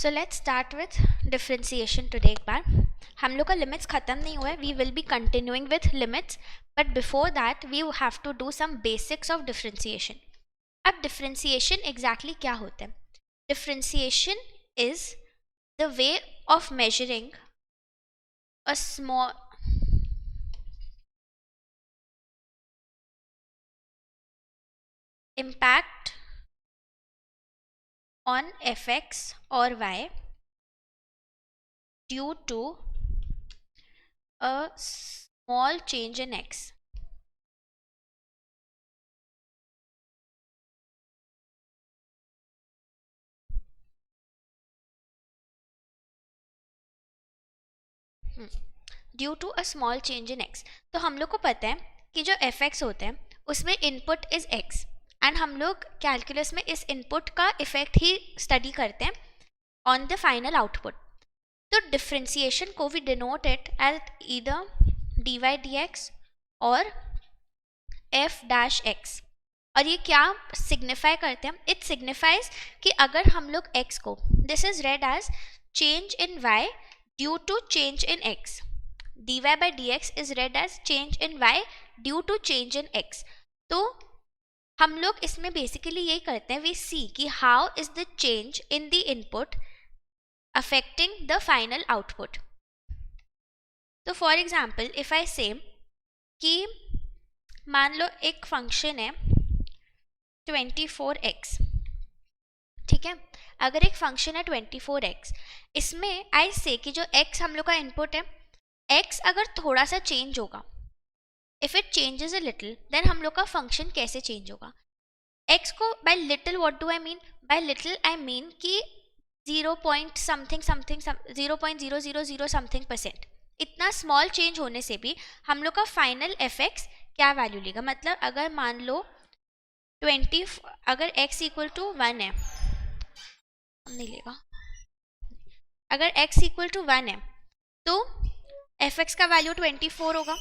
So let's start with differentiation today. एक बार हम लोग का लिमिट्स ख़त्म नहीं हुआ है, we will be continuing with limits, but before that we have to do some basics of differentiation. अब डिफ्रेंसिएशन एग्जैक्टली क्या होता है? Differentiation is the way of measuring a small impact on fx or y due to a small change in x. Due to a small change in x। तो हम लोग को पता है कि जो fx होता है उसमें इनपुट इज x, एंड हम लोग कैलकुलस में इस इनपुट का इफेक्ट ही स्टडी करते हैं ऑन द फाइनल आउटपुट। तो डिफ्रेंसिएशन को we denote it as either dy dx और f डैश x। और ये क्या सिग्निफाई करते हैं? इट सिग्निफाइज कि अगर हम लोग x को, this is read as change in y due to change in x, dy by dx is read as change in y due to change in x। तो हम लोग इसमें बेसिकली यही करते हैं, वी सी कि how is the change in the input affecting the final output. तो for example if I से कि मान लो एक फंक्शन है 24x, ठीक है। अगर एक फंक्शन है 24x, इसमें आई से कि जो x हम लोग का इनपुट है, x अगर थोड़ा सा चेंज होगा, if it changes a little, then हम लोग का फंक्शन कैसे चेंज होगा? x को by little what do I mean? By little I mean कि 0 पॉइंट समथिंग समथिंग 0.000 समथिंग %। इतना स्मॉल चेंज होने से भी हम लोग का फाइनल fx क्या वैल्यू लेगा? मतलब अगर मान लो 20, अगर x इक्वल टू 1 है, नहीं लेगा, अगर x इक्वल टू 1 है तो fx का वैल्यू 24 होगा।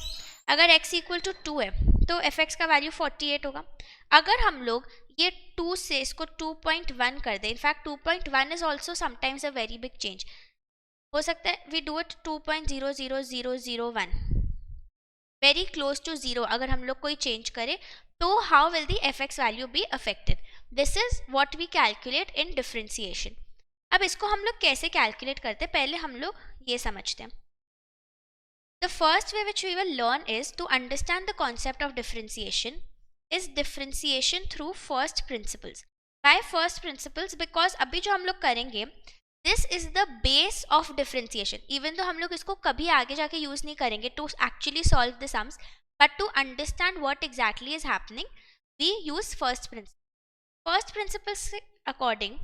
अगर x इक्वल टू 2 है तो fx का वैल्यू 48 होगा। अगर हम लोग ये 2 से इसको 2.1 कर दें, in fact 2.1 is also sometimes a very big change, हो सकता है we do it 2.00001, very close to 0 अगर हम लोग कोई चेंज करें, तो how will the fx value be affected? This is what we calculate in differentiation. अब इसको हम लोग कैसे कैलकुलेट करते हैं, पहले हम लोग ये समझते हैं। The first way which we will learn is to understand the concept of differentiation is differentiation through first principles. Why first principles? Because अभी जो हम लोग करेंगे, this is the base of differentiation. Even though हम लोग इसको कभी आगे जाके use नहीं करेंगे to actually solve the sums, but to understand what exactly is happening, we use first principle. First principles according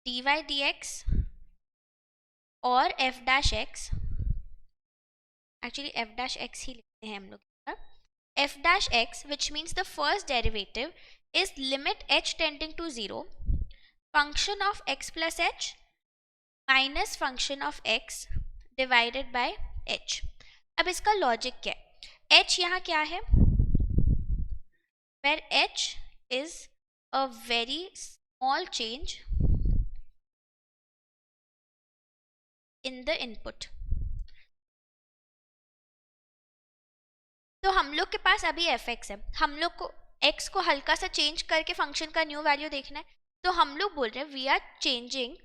dy dx और f dash x, actually f dash x ही लिखते हैं हम लोग, f dash x which means the first derivative is limit h tending to 0 function of x plus h minus function of x divided by h। अब इसका logic क्या है? h यहाँ क्या है? Where h is a very small change in the input। तो हम लोग के पास अभी fx है, हम लोग को x को हल्का सा चेंज करके फंक्शन का न्यू वैल्यू देखना है, तो हम लोग बोल रहे हैं we are changing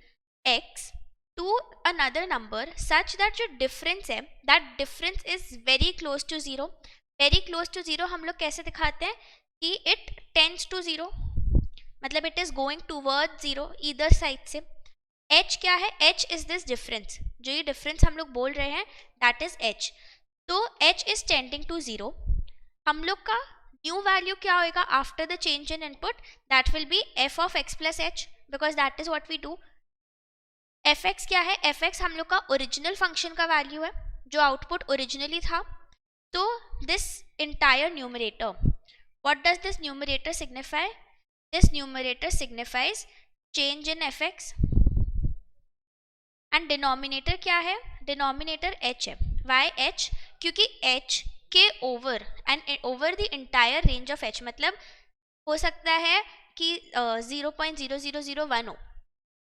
x to another number such that जो डिफरेंस है, that difference is very close to 0। Very close to 0 हम लोग कैसे दिखाते हैं कि इट टेंड्स टू 0, मतलब it is going toward 0 either side से। h क्या है? h इज दिस डिफरेंस, जो ये डिफरेंस हम लोग बोल रहे हैं दैट इज h। तो h इज टेंडिंग टू 0, हम लोग का न्यू वैल्यू क्या होगा after the change in input? That will be f of x plus h, because that is what we do. fx क्या है? fx हम लोग का ओरिजिनल फंक्शन का वैल्यू है जो आउटपुट ओरिजिनली था। तो this entire numerator, what does this numerator signify? This numerator signifies change in fx, and denominator क्या है? डिनोमिनेटर h है। Why h? क्योंकि h के over and over the entire range of h, मतलब हो सकता है कि 0.0001 हो,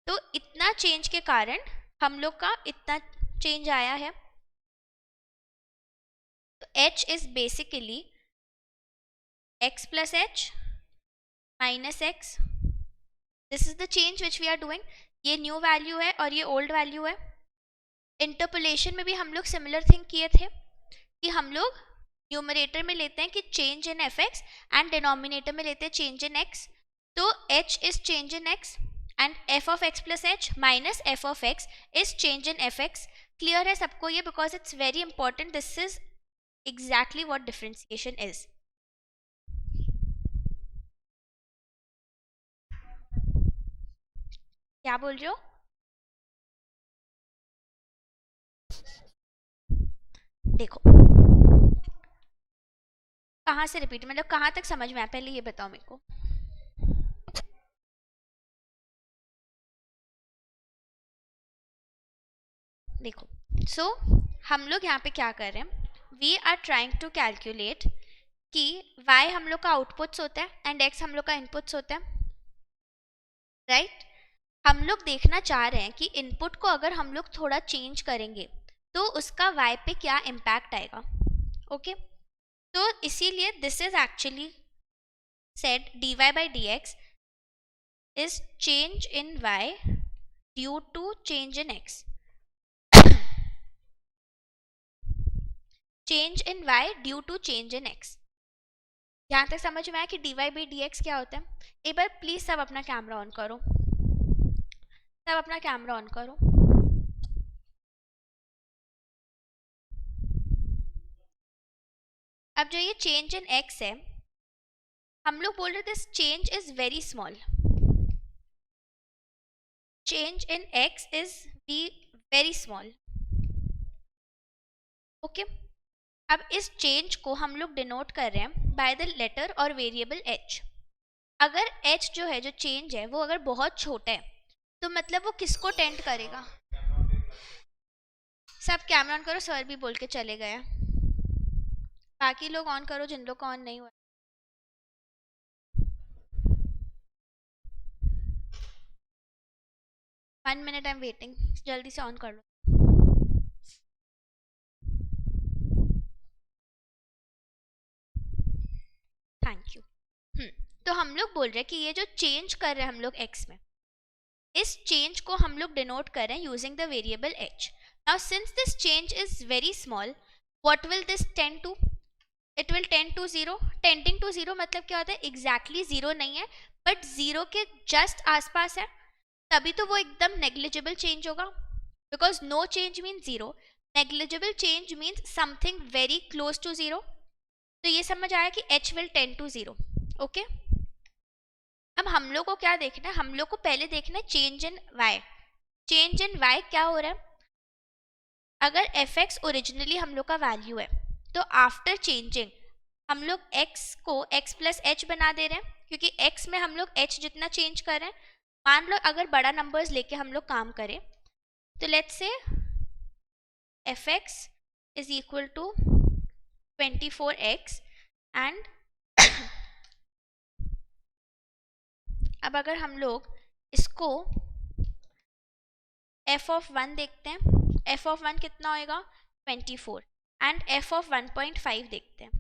तो इतना चेंज के कारण हम लोग का इतना चेंज आया है. तो h is basically x plus h minus x. This is the change which we are doing. ये न्यू वैल्यू है और ये ओल्ड वैल्यू है. इंटरपोलेशन में भी हम लोग सिमिलर थिंग किए थे कि हम लोग न्यूमरेटर में लेते हैं कि change in F x and denominator में लेते हैं चेंज इन एक्स. तो h is change in x and f of x plus h minus f of x is change in F x. Clear है सबको ये? Because it's very important. This is exactly what differentiation is. क्या बोल रहे हो? देखो कहाँ से रिपीट, मतलब कहाँ तक समझ में आया, पहले ये बताओ मेरे को. देखो सो हम लोग यहाँ पे क्या कर रहे हैं, we are trying to calculate कि y हम लोग का आउटपुट्स होता है एंड x हम लोग का इनपुट्स होता है, राइट. हम लोग देखना चाह रहे हैं कि इनपुट को अगर हम लोग थोड़ा चेंज करेंगे तो उसका y पे क्या इम्पैक्ट आएगा. ओके तो इसीलिए this is actually said dy by dx is change in y due to change in x. change in y due to change in x. यहाँ तक समझ में आया कि dy by dx क्या होता है? एक बार प्लीज सब अपना कैमरा ऑन करो, सब अपना कैमरा ऑन करो. अब जो ये चेंज इन x है, हम लोग बोल रहे थे this change is very small. Change in x is very small. Okay अब इस चेंज को हम लोग डिनोट कर रहे हैं बाय द लेटर और वेरिएबल h. अगर h जो है, जो चेंज है, वो अगर बहुत छोटा है तो मतलब वो किसको टेंड करेगा? सब कैमरा ऑन करो, सर भी बोल के चले गए. बाकी लोग ऑन करो जिन लोग का ऑन नहीं हुआ. One minute I am waiting, जल्दी से ऑन कर लो. Thank you. तो हम लोग बोल रहे हैं कि ये जो चेंज कर रहे हैं हम लोग x में, इस चेंज को हम लोग डिनोट कर रहे हैं using the variable h. Now since this change is very small, what will this tend to? It will tend to zero. Tending to zero मतलब क्या होता है? एग्जैक्टली जीरो नहीं है बट जीरो के जस्ट आसपास है, तभी तो वो एकदम नेग्लिजिबल चेंज होगा. Because no change means zero, negligible change means something very close to zero. तो ये समझ आया कि h will tend to zero. Okay अब हम लोग को क्या देखना है? हम लोग को पहले देखना है change in y. Change in y क्या हो रहा है? अगर fx ओरिजिनली हम लोग का वैल्यू है तो आफ्टर चेंजिंग हम लोग x को x प्लस h बना दे रहे हैं, क्योंकि x में हम लोग h जितना चेंज कर रहे हैं. मान लो अगर बड़ा नंबर्स लेके हम लोग काम करें तो let's say fx is equal to 24x and अब अगर हम लोग इसको f of 1 देखते हैं, f of 1 कितना होएगा? 24 एंड f of 1.5 देखते हैं,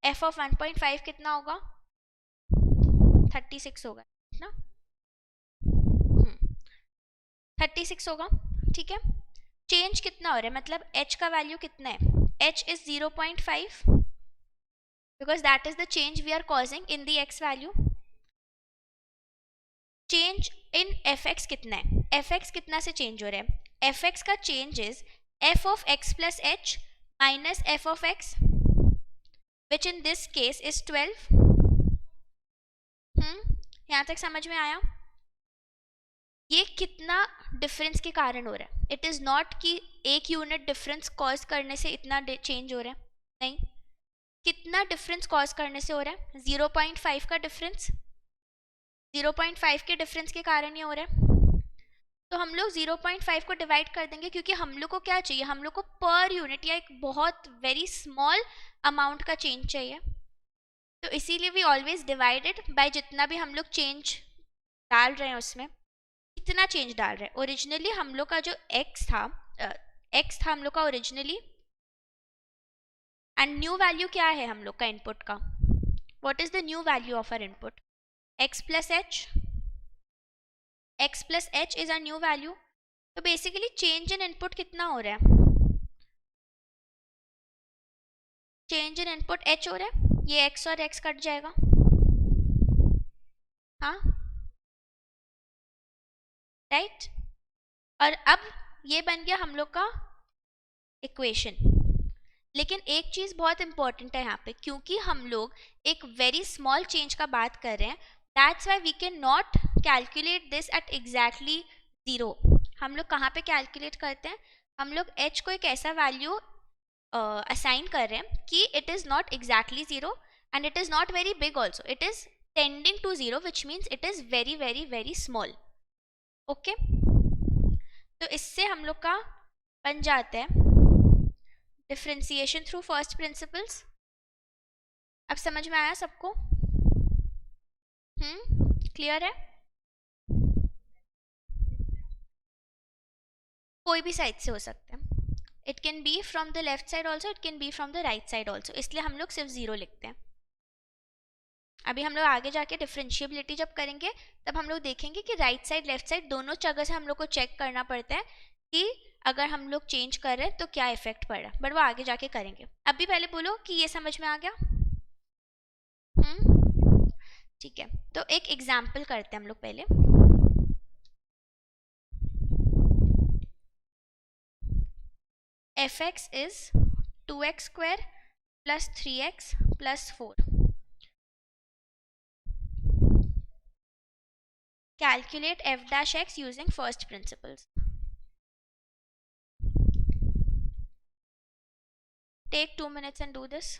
f of 1.5 कितना होगा? 36 होगा ना. 36 होगा. ठीक है चेंज कितना हो रहा है? मतलब h का वैल्यू कितना है? h is 0.5 because that is the change we are causing in the x value. Change in fx कितना है? fx कितना से चेंज हो रहा है? fx का change is f of x plus h minus f of x, which in this case is 12. यहाँ तक समझ में आया? ये कितना डिफरेंस के कारण हो रहा है? इट इज नॉट कि एक यूनिट डिफरेंस कॉज करने से इतना चेंज हो रहा है, नहीं. कितना डिफरेंस कॉज करने से हो रहा है? 0.5 का डिफरेंस. 0.5 के डिफरेंस के कारण ये हो रहा है. तो हम लोग 0.5 को डिवाइड कर देंगे, क्योंकि हम लोग को क्या चाहिए? हम लोग को पर यूनिट या एक बहुत वेरी स्मॉल अमाउंट का चेंज चाहिए. तो इसीलिए वी ऑलवेज डिवाइडेड बाय जितना भी हम लोग चेंज डाल रहे हैं उसमें, कितना चेंज डाल रहे हैं। ओरिजिनली हम लोग का जो x था हम लोग का ओरिजिनली, एंड न्यू वैल्यू क्या है हम लोग का इनपुट का, what is the new value of our input, x plus h is our new value. तो बेसिकली चेंज इन इनपुट कितना हो रहा है, चेंज इन इनपुट h हो रहा है, ये x और x कट जाएगा, हाँ राइट। और अब ये बन गया हम लोग का इक्वेशन। लेकिन एक चीज बहुत इंपॉर्टेंट है यहाँ पे, क्योंकि हम लोग एक वेरी स्मॉल चेंज का बात कर रहे हैं, that's why we can not calculate this at exactly 0। हम लोग कहाँ पे कैलकुलेट करते हैं, हम लोग h को एक ऐसा वैल्यू असाइन कर रहे हैं कि it is not exactly 0 and it is not very big also, it is tending to 0 which means it is very very very small. Okay, तो इससे हम लोग का बन जाता है डिफरेंशिएशन थ्रू फर्स्ट प्रिंसिपल्स। अब समझ में आया सबको, क्लियर है? कोई भी साइड से हो सकता है, it can be from the left side also, it can be from the right side also, इसलिए हम लोग सिर्फ 0 लिखते हैं। अभी हम लोग आगे जाके डिफरेंशिएबिलिटी जब करेंगे तब हम लोग देखेंगे कि राइट साइड लेफ्ट साइड दोनों जगह से हम लोग को चेक करना पड़ता है कि अगर हम लोग चेंज कर रहे हैं तो क्या इफेक्ट पड़ रहा है, बट वो आगे जाके करेंगे। अभी पहले बोलो कि ये समझ में आ गया। ठीक है, तो एक एग्जाम्पल करते हैं हम लोग पहले। fx is 2x square plus 3x plus 4. Calculate f dash x using first principles. Take 2 minutes and do this.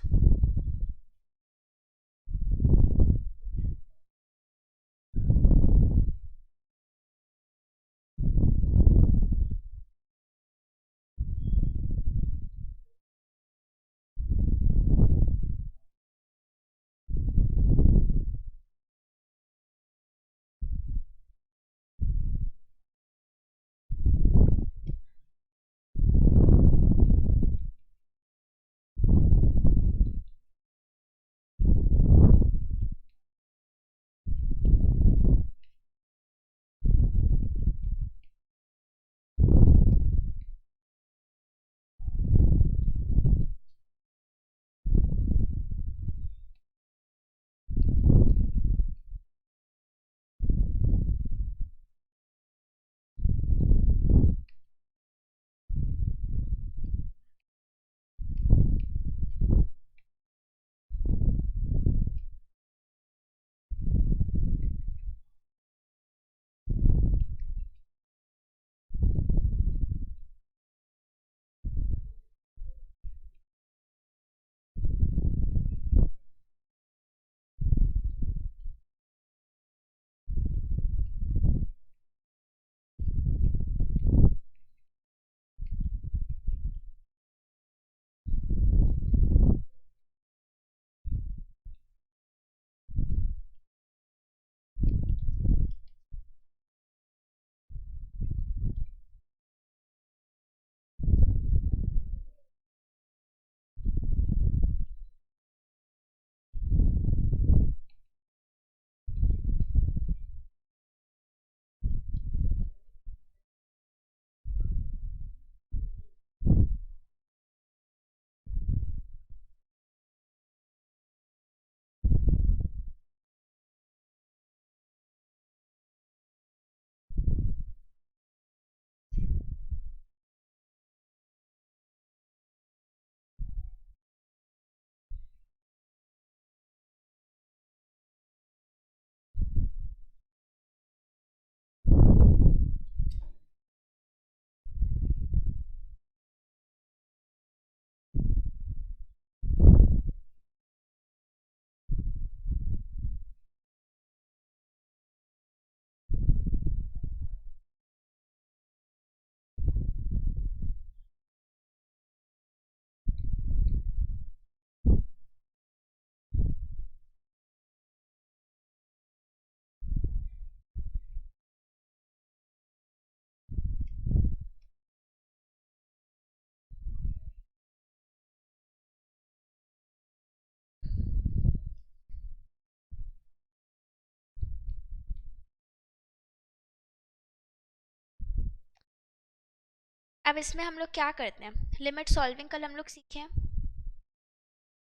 अब इसमें हम लोग क्या करते हैं, लिमिट सॉल्विंग कल हम लोग सीखे हैं।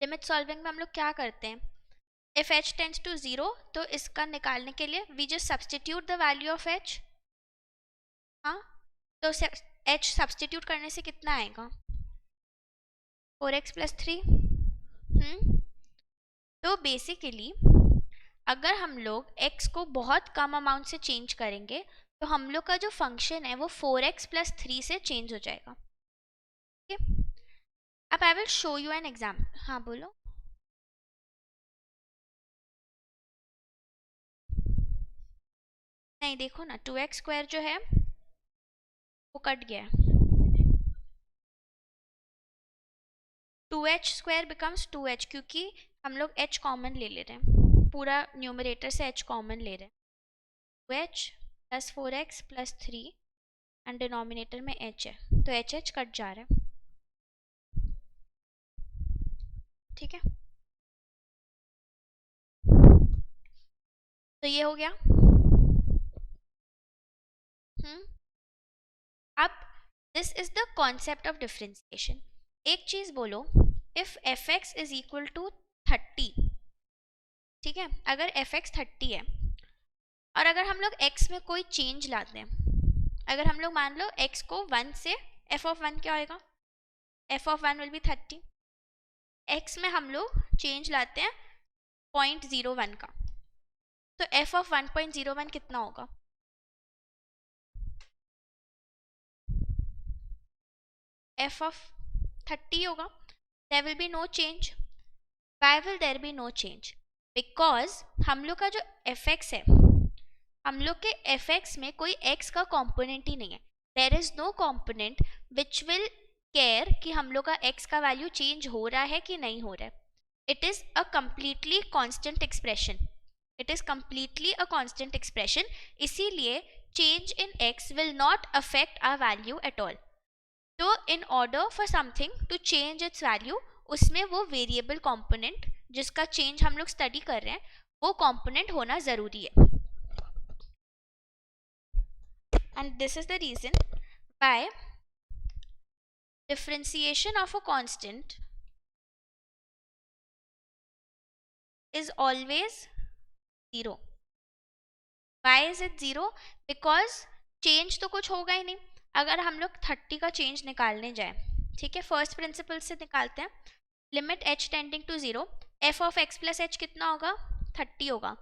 लिमिट सॉल्विंग में हम लोग क्या करते हैं, इफ h टेंड्स टू 0 तो इसका निकालने के लिए we just substitute the value of h। हाँ, तो h सब्सटीट्यूट करने से कितना आएगा, 4x + 3। तो बेसिकली अगर हम लोग x को बहुत कम अमाउंट से चेंज करेंगे तो हम लोग का जो फंक्शन है वो 4x + 3 से चेंज हो जाएगा। ठीक है, अब I will show you an example. हाँ बोलो। नहीं देखो ना, 2x² जो है वो कट गया है, 2h² बिकम्स 2h, क्योंकि हम लोग h कॉमन ले रहे हैं, पूरा न्यूमरेटर से h कॉमन ले रहे हैं, 2h + 4x + 3 एंड डिनोमिनेटर में h है, तो h कट जा रहा है। ठीक है, तो ये हो गया। अब this is the concept of differentiation. एक चीज बोलो, if fx is equal to 30, ठीक है, अगर fx 30 है और अगर हम लोग x में कोई चेंज लाते हैं, अगर हम लोग मान लो x को 1 से f(1) क्या होएगा, f(1) विल बी 30, x में हम लोग चेंज लाते हैं 0.01 का, तो f(1.01) कितना होगा, f(30) होगा। There will be no change. Why will there be no change? Because हम लोग का जो fx है, हम लोग के fx में कोई x का कंपोनेंट ही नहीं है। There is no component which will care कि हम लोग का x का वैल्यू चेंज हो रहा है कि नहीं हो रहा है। It is a completely constant expression. It is completely a constant expression. इसीलिए change in x will not affect our value at all. तो in order for something to change its value, उसमें वो वेरिएबल कंपोनेंट जिसका change हम लोग study कर रहे हैं वो कंपोनेंट होना जरूरी है। And this is the reason why differentiation of a constant is always 0। Why is it 0? Because change तो कुछ होगा ही नहीं। अगर हम लोग 30 का चेंज निकालने जाए, ठीक है, फर्स्ट प्रिंसिपल से निकालते हैं, limit h tending to 0, f(x + h) कितना होगा, 30 होगा,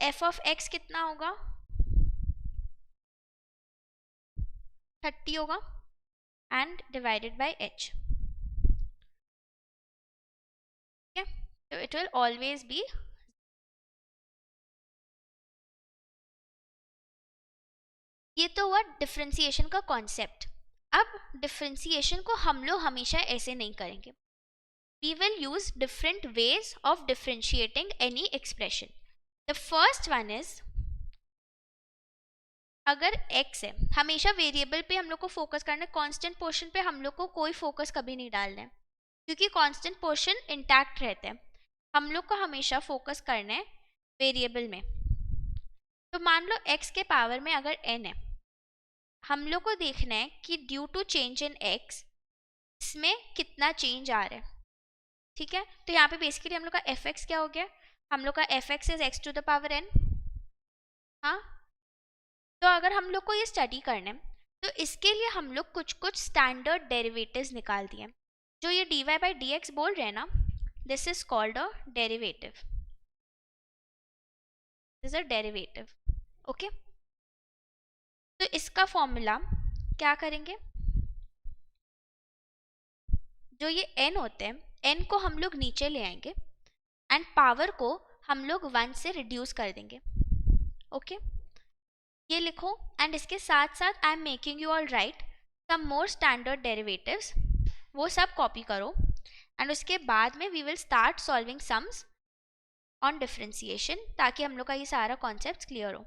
f(x) कितना होगा, 30 होगा एंड डिवाइडेड बाय h। ठीक है, तो इट विल ऑलवेज बी, ये तो हुआ डिफरेंशिएशन का कॉन्सेप्ट। अब डिफरेंशिएशन को हम लोग हमेशा ऐसे नहीं करेंगे, we will use different ways of differentiating any expression. The first one is, अगर x है, हमेशा वेरिएबल पे हम लोग को फोकस करना है, कांस्टेंट पोर्शन पे हम लोग को कोई फोकस कभी नहीं डालना है, क्योंकि कांस्टेंट पोर्शन इंटैक्ट रहता है। हम लोग को हमेशा फोकस करना है वेरिएबल में। तो मान लो x के पावर में अगर n है, हम लोग को देखना है कि due to change in x इसमें कितना चेंज आ रहा है। ठीक है, तो यहाँ पे बेसिकली हम लोग का fx क्या हो गया, हम लोग का fx इज x⁴n। हाँ, तो अगर हम लोग को ये स्टडी करना है तो इसके लिए हम लोग कुछ कुछ स्टैंडर्ड डेरिवेटिव्स निकाल दिए। जो ये dy/dx बोल रहे हैं ना, this is called a derivative, this is a derivative. Okay, तो इसका फॉर्मूला क्या करेंगे, जो ये n होते हैं, n को हम लोग नीचे ले आएंगे एंड पावर को हम लोग 1 से रिड्यूस कर देंगे। ओके, ये लिखो एंड इसके साथ साथ I am making you all right some more standard derivatives, वो सब कॉपी करो एंड उसके बाद में we will start solving sums on differentiation, ताकि हम लोग का ये सारा कॉन्सेप्ट क्लियर हो।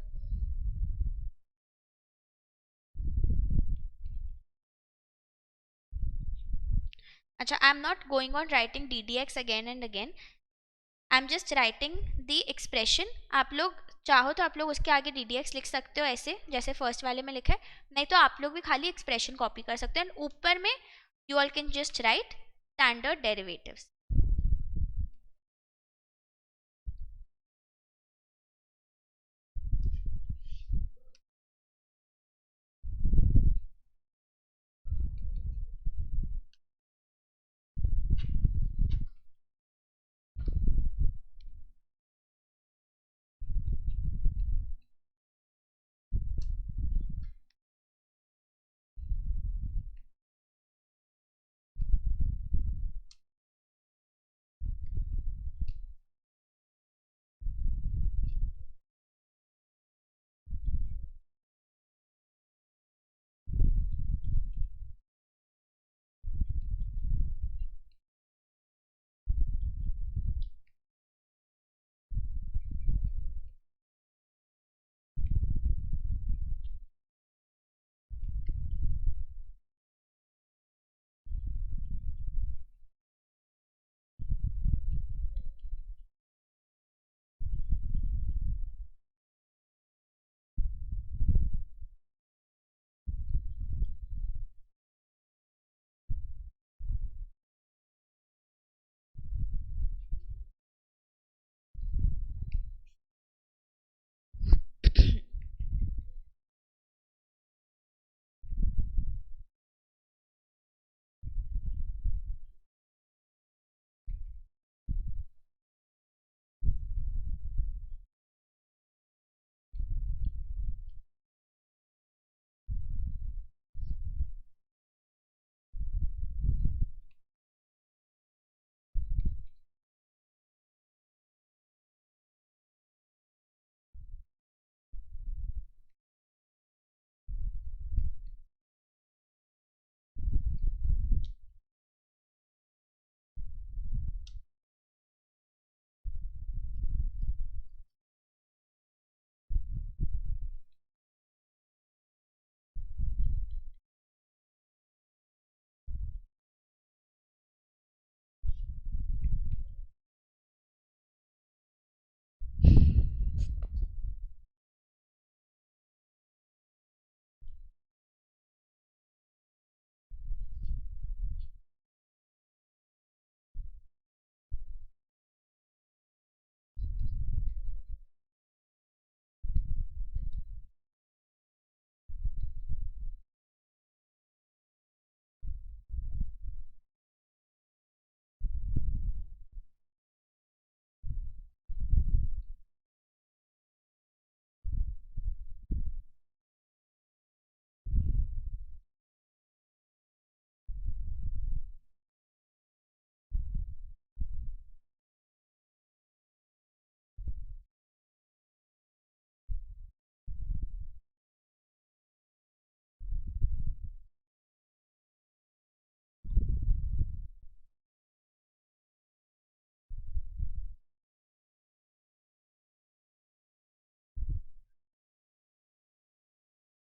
अच्छा, I am not going on writing ddx again and again, I am just writing the expression. आप लोग चाहो तो आप लोग उसके आगे ddx लिख सकते हो ऐसे जैसे फर्स्ट वाले में लिखा है, नहीं तो आप लोग भी खाली एक्सप्रेशन कॉपी कर सकते हो. ऊपर में you all can just right standard derivatives.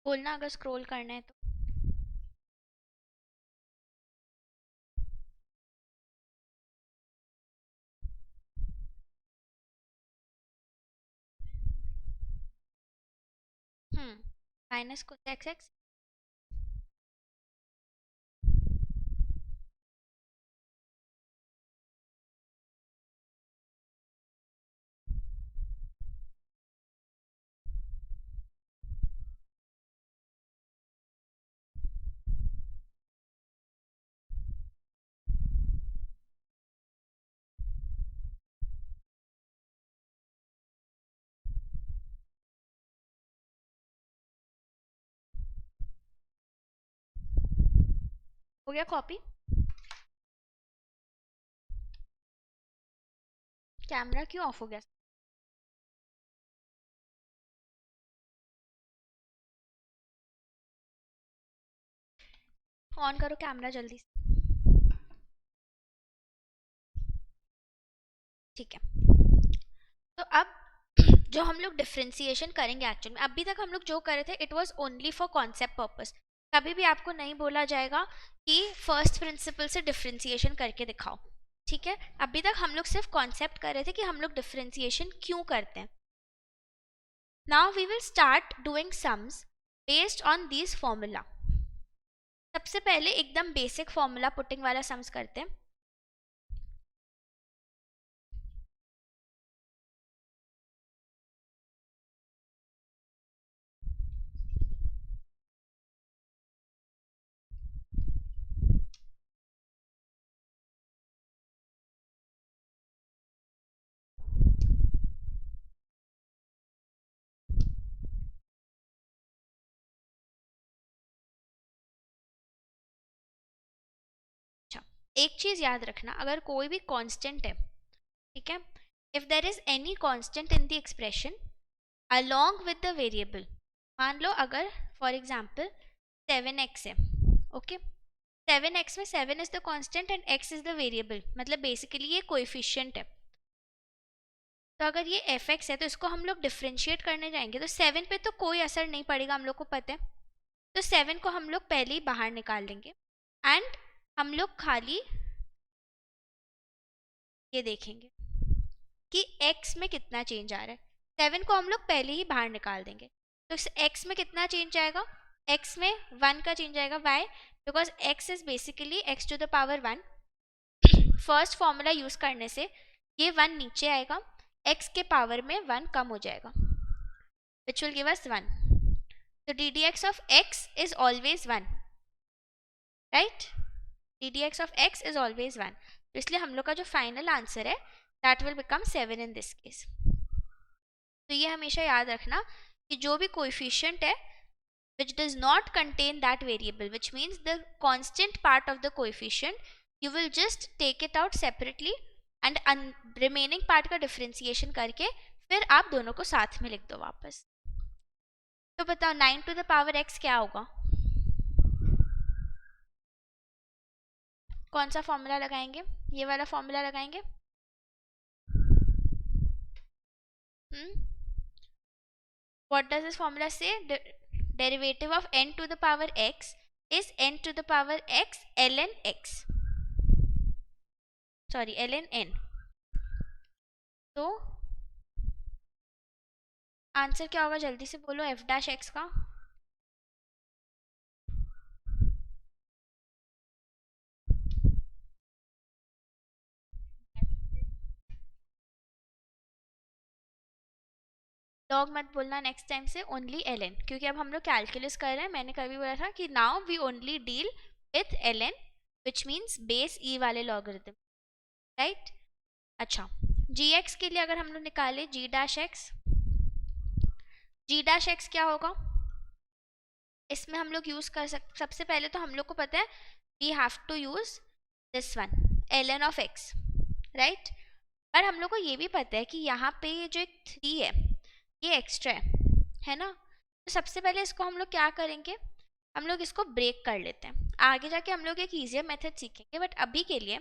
बोलना अगर स्क्रॉल करना है तो. Minus cos x x. हो गया कॉपी. कैमरा क्यों ऑफ हो गया? ऑन करो कैमरा जल्दी से. ठीक है, तो अब जो हम लोग डिफ्रेंसिएशन करेंगे एक्चुअल में, अभी तक हम लोग जो कर रहे थे it was only for concept purpose. कभी भी आपको नहीं बोला जाएगा कि फर्स्ट प्रिंसिपल से डिफ्रेंसिएशन करके दिखाओ. ठीक है, अभी तक हम लोग सिर्फ कॉन्सेप्ट कर रहे थे कि हम लोग डिफरेंशिएशन क्यों करते हैं. Now we will start doing sums based on this formula. सबसे पहले एकदम बेसिक फॉर्मूला पुटिंग वाला सम्स करते हैं. एक चीज याद रखना, अगर कोई भी कांस्टेंट है, ठीक है, if there is any constant in the expression along with the variable, मान लो अगर फॉर एग्जांपल 7x है, ओके, 7x में 7 is the constant and x is the variable, मतलब बेसिकली ये कोएफिशिएंट है. तो अगर ये fx है तो इसको हम लोग डिफरेंशिएट करने जाएंगे तो 7 पे तो कोई असर नहीं पड़ेगा, हम लोग को पता है. तो 7 को हम लोग पहले ही बाहर निकाल लेंगे एंड हम लोग खाली ये देखेंगे कि x में कितना चेंज आ रहा है. 7 को हम लोग पहले ही बाहर निकाल देंगे तो x में कितना चेंज आएगा, x में 1 का चेंज आएगा. Why? Because x is basically x to the power 1. First formula use करने से ये 1 नीचे आएगा, x के पावर में 1 कम हो जाएगा, विच विल गिव अस 1. तो ddx of x is always 1, right? ddx of x is always 1. तो इसलिए हम लोग का जो फाइनल आंसर है that will become 7 in this case. तो ये हमेशा याद रखना कि जो भी कोएफिशिएंट है which does not contain that variable, which means the constant part of the coefficient, you will just take it out separately and remaining part का differentiation करके फिर आप दोनों को साथ में लिख दो वापस. तो बताओ 9 to the power x क्या होगा? कौन सा फॉर्मूला लगाएंगे? ये वाला फॉर्मूला लगाएंगे. What does this formula say? The derivative of n to the power x is n to the power x ln x. Sorry, ln n. तो आंसर क्या होगा, जल्दी से बोलो f डैश x का. लॉग मत बोलना नेक्स्ट टाइम से, ओनली ln, क्योंकि अब हम लोग कैलकुलस कर रहे हैं. मैंने कभी बोला था कि now we only deal with ln which means base e वाले लॉगरिथम, राइट? अच्छा, gx के लिए अगर हम लोग निकाले g डैश x क्या होगा? इसमें हम लोग यूज कर सकते, सबसे पहले तो हम लोग को पता है we have to use this one ln of x, right? पर हम लोग को ये भी पता है कि यहाँ पे ये जो एक 3 है ये एक्स्ट्रा है ना. तो सबसे पहले इसको हम लोग क्या करेंगे, हम लोग इसको ब्रेक कर लेते हैं. आगे जाके हम लोग एक ईजियर मेथड सीखेंगे, बट अभी के लिए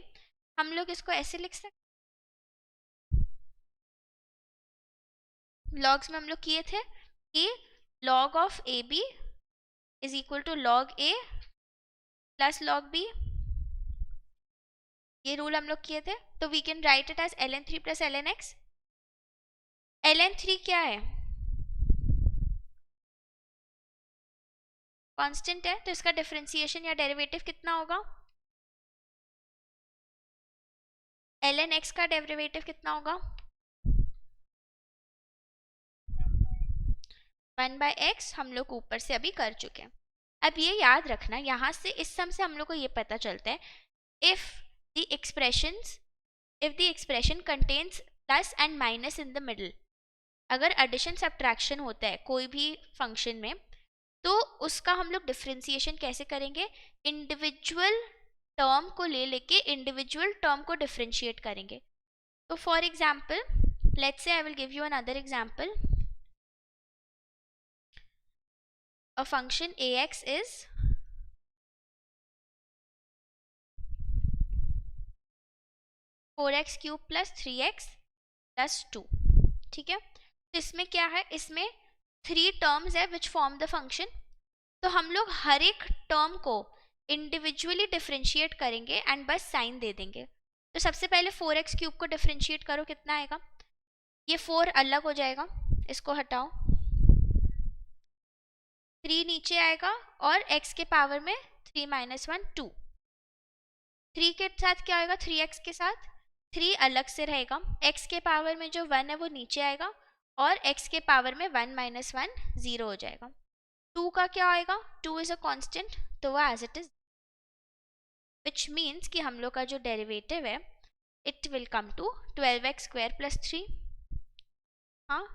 हम लोग इसको ऐसे लिख सकते. लॉग्स में हम लोग किए थे कि log of a b is equal to log a plus log b, ये रूल हम लोग किए थे. तो we can write it as ln 3 plus ln x. ln 3 क्या है? कांस्टेंट है, तो इसका डिफरेंशिएशन या डेरिवेटिव कितना होगा? ln x का डेरिवेटिव कितना होगा? 1/x हम लोग ऊपर से अभी कर चुके हैं. अब ये याद रखना, यहाँ से इस सम से हम लोग को ये पता चलता है if the expression contains plus and minus in the middle, अगर एडिशन सब्ट्रैक्शन होता है कोई भी फंक्शन में तो उसका हम लोग डिफरेंशिएशन कैसे करेंगे? इंडिविजुअल टर्म को ले लेके इंडिविजुअल टर्म को डिफरेंशिएट करेंगे. तो for example let's say I will give you another example. A function ax is four x cube plus 3x plus 2, ठीक है. तो इसमें क्या है, इसमें 3 टर्म्स है विच फॉर्म द फंक्शन. तो हम लोग हर एक टर्म को इंडिविजुअली डिफरेंशिएट करेंगे एंड बस साइन दे देंगे. तो सबसे पहले 4x क्यूब को डिफरेंशिएट करो, कितना आएगा? ये 4 अलग हो जाएगा, इसको हटाओ, 3 नीचे आएगा और x के पावर में 3 माइनस 1 2। 3 के साथ क्या होगा? 3x के साथ 3 अलग से रहेगा, x के पावर में जो 1 है वो नीचे आएगा और x के पावर में 1 माइनस 1 0 हो जाएगा। 2 का क्या आएगा? 2 इज अ कांस्टेंट, तो वो as it is, which means कि हम लोग का जो डेरिवेटिव है it will come to 12x square plus 3। हाँ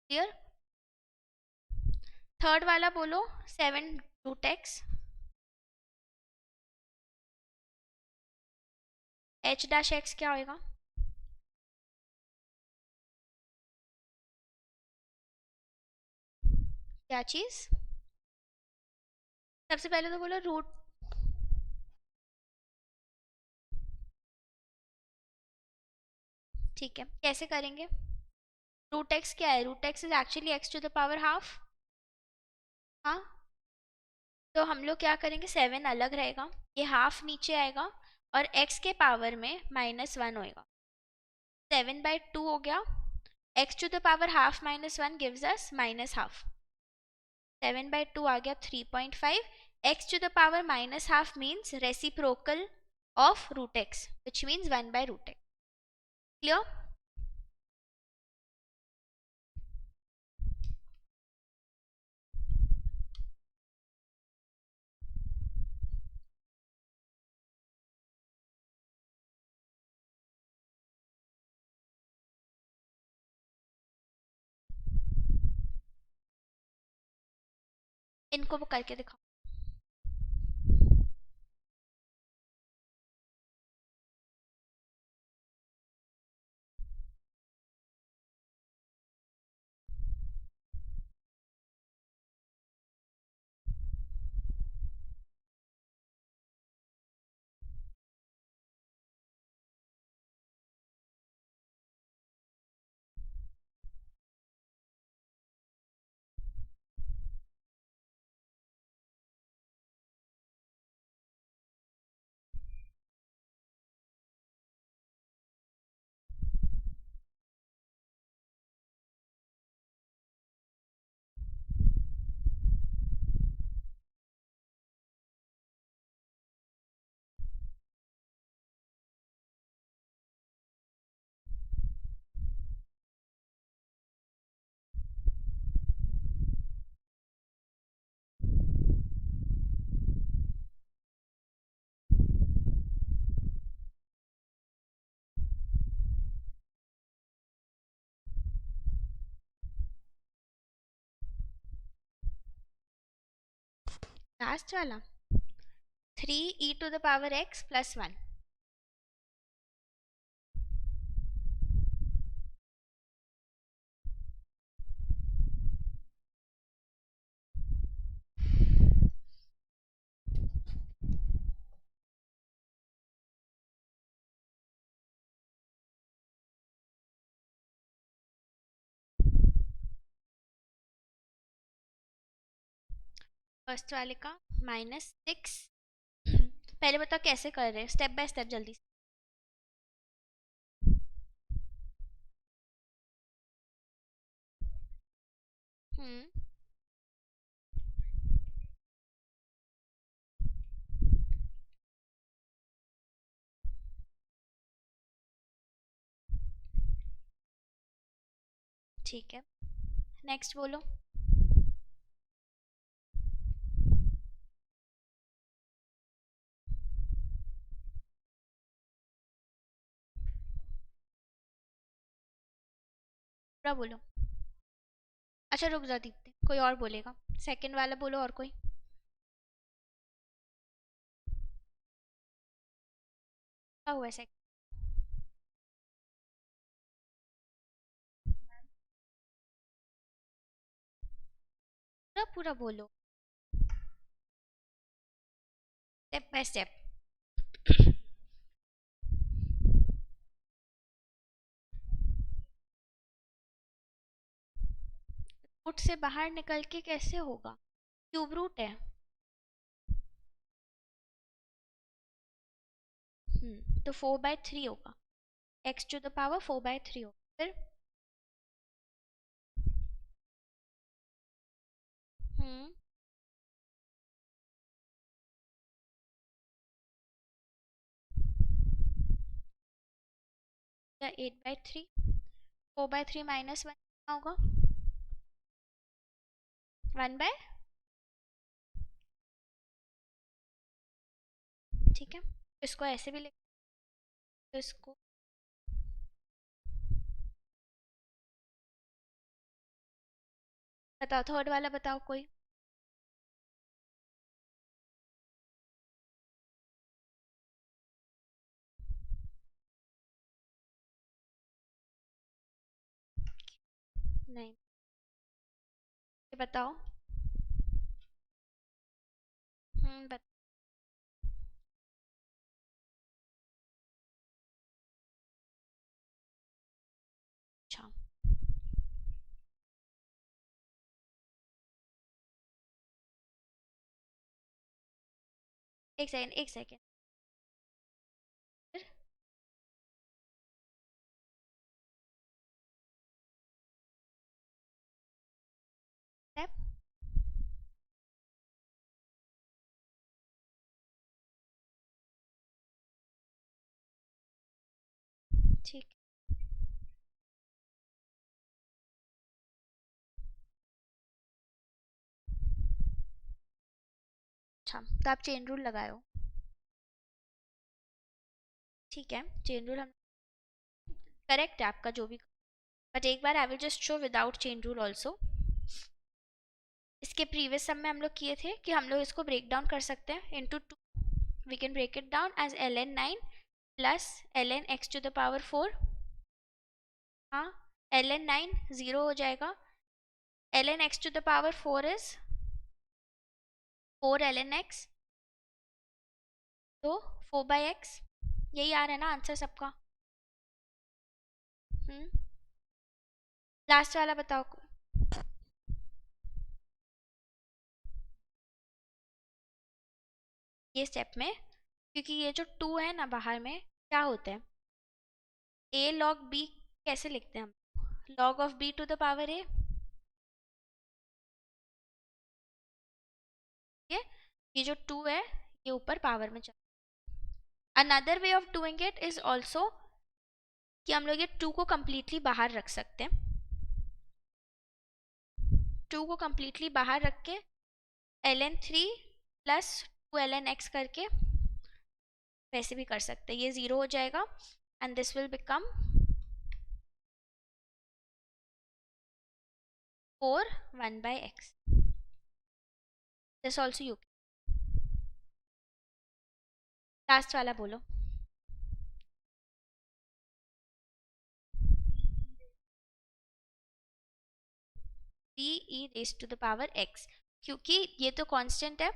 क्लियर? थर्ड वाला बोलो, 7 root x, h dash x क्या होएगा? क्या चीज? सबसे पहले तो बोलो रूट, ठीक है, कैसे करेंगे? रूट एक्स क्या है? Root x is actually x to the power half. हाँ, तो हम लोग क्या करेंगे, 7 अलग रहेगा, ये हाफ नीचे आएगा और x के पावर में माइनस 1 होएगा, 7/2 हो गया, x to the power half minus 1 gives us minus half, 7/2 आ गया 3.5, x to the power minus half means reciprocal of root x which means 1/√x। Clear? इनको वो करके दिखाओ। लास्ट वाला 3e to the power x plus 1, first वाले का -6। पहले बताओ कैसे कर रहे हैं, स्टेप बाय स्टेप जल्दी से। ठीक है, नेक्स्ट बोलो। पूरा बोलो। अच्छा रुक जा दीप्ति, कोई और बोलेगा, सेकंड वाला बोलो और कोई। क्या हुआ सेकंड? पूरा पूरा बोलो, स्टेप बाय स्टेप। रूट से बाहर निकल के कैसे होगा? क्यूब रूट है। तो 4/3 होगा, x टू द पावर 4/3 होगा। फिर 8/3, 4/3 -1 कितना होगा? 1/, ठीक है। इसको ऐसे भी लिख, तो इसको बताओ, थर्ड वाला बताओ कोई। नहीं, ये बताओ। बता। अच्छा, एक सेकेंड, एक सेकेंड। फिर step, ठीक। अच्छा, तो आप चेन रूल लगाओ, ठीक है। चेन रूल हम करेक्ट है आपका जो भी, बट एक बार I will just show without chain rule also. इसके प्रीवियस सम में हम लोग किए थे कि हम लोग इसको ब्रेक डाउन कर सकते हैं into 2। We can break it down as ln 9 plus ln x to the power 4। हाँ, ln 9 0 हो जाएगा, ln x to the power 4 is 4 ln x, तो 4/x। यही आ रहा है ना आंसर सबका? लास्ट वाला बताओ। ये स्टेप में, क्योंकि ये जो 2 है ना बाहर में, क्या होते हैं, a log b कैसे लिखते हैं हम? log of b to the power a। ये जो 2 है ये ऊपर पावर में चल। Another way of doing it is also कि हम लोग ये 2 को कंप्लीटली बाहर रख सकते हैं। 2 को कंप्लीटली बाहर रख के ln 3 प्लस 2 ln x करके वैसे भी कर सकते हैं। ये 0 हो जाएगा and this will become 4 1/x। This also you. Last वाला बोलो। e raised to the power x, क्योंकि ये तो कांस्टेंट है,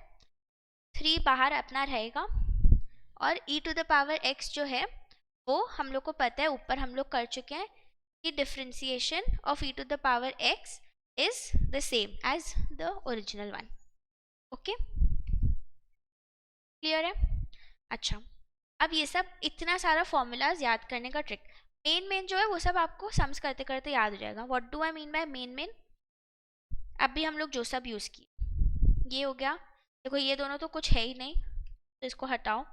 3 बाहर अपना रहेगा, और e to the power x जो है वो हम लोग को पता है, ऊपर हम लोग कर चुके हैं कि differentiation of e to the power x is the same as the original one. Okay, clear है? अच्छा, अब ये सब इतना सारा फॉर्मूलाज याद करने का ट्रिक, मेन जो है वो सब आपको सम्स करते करते याद हो जाएगा। What do I mean bye main? अभी हम लोग जो सब यूज़ किए, ये हो गया। देखो ये दोनों तो कुछ है ही नहीं, तो इसको हटाओ।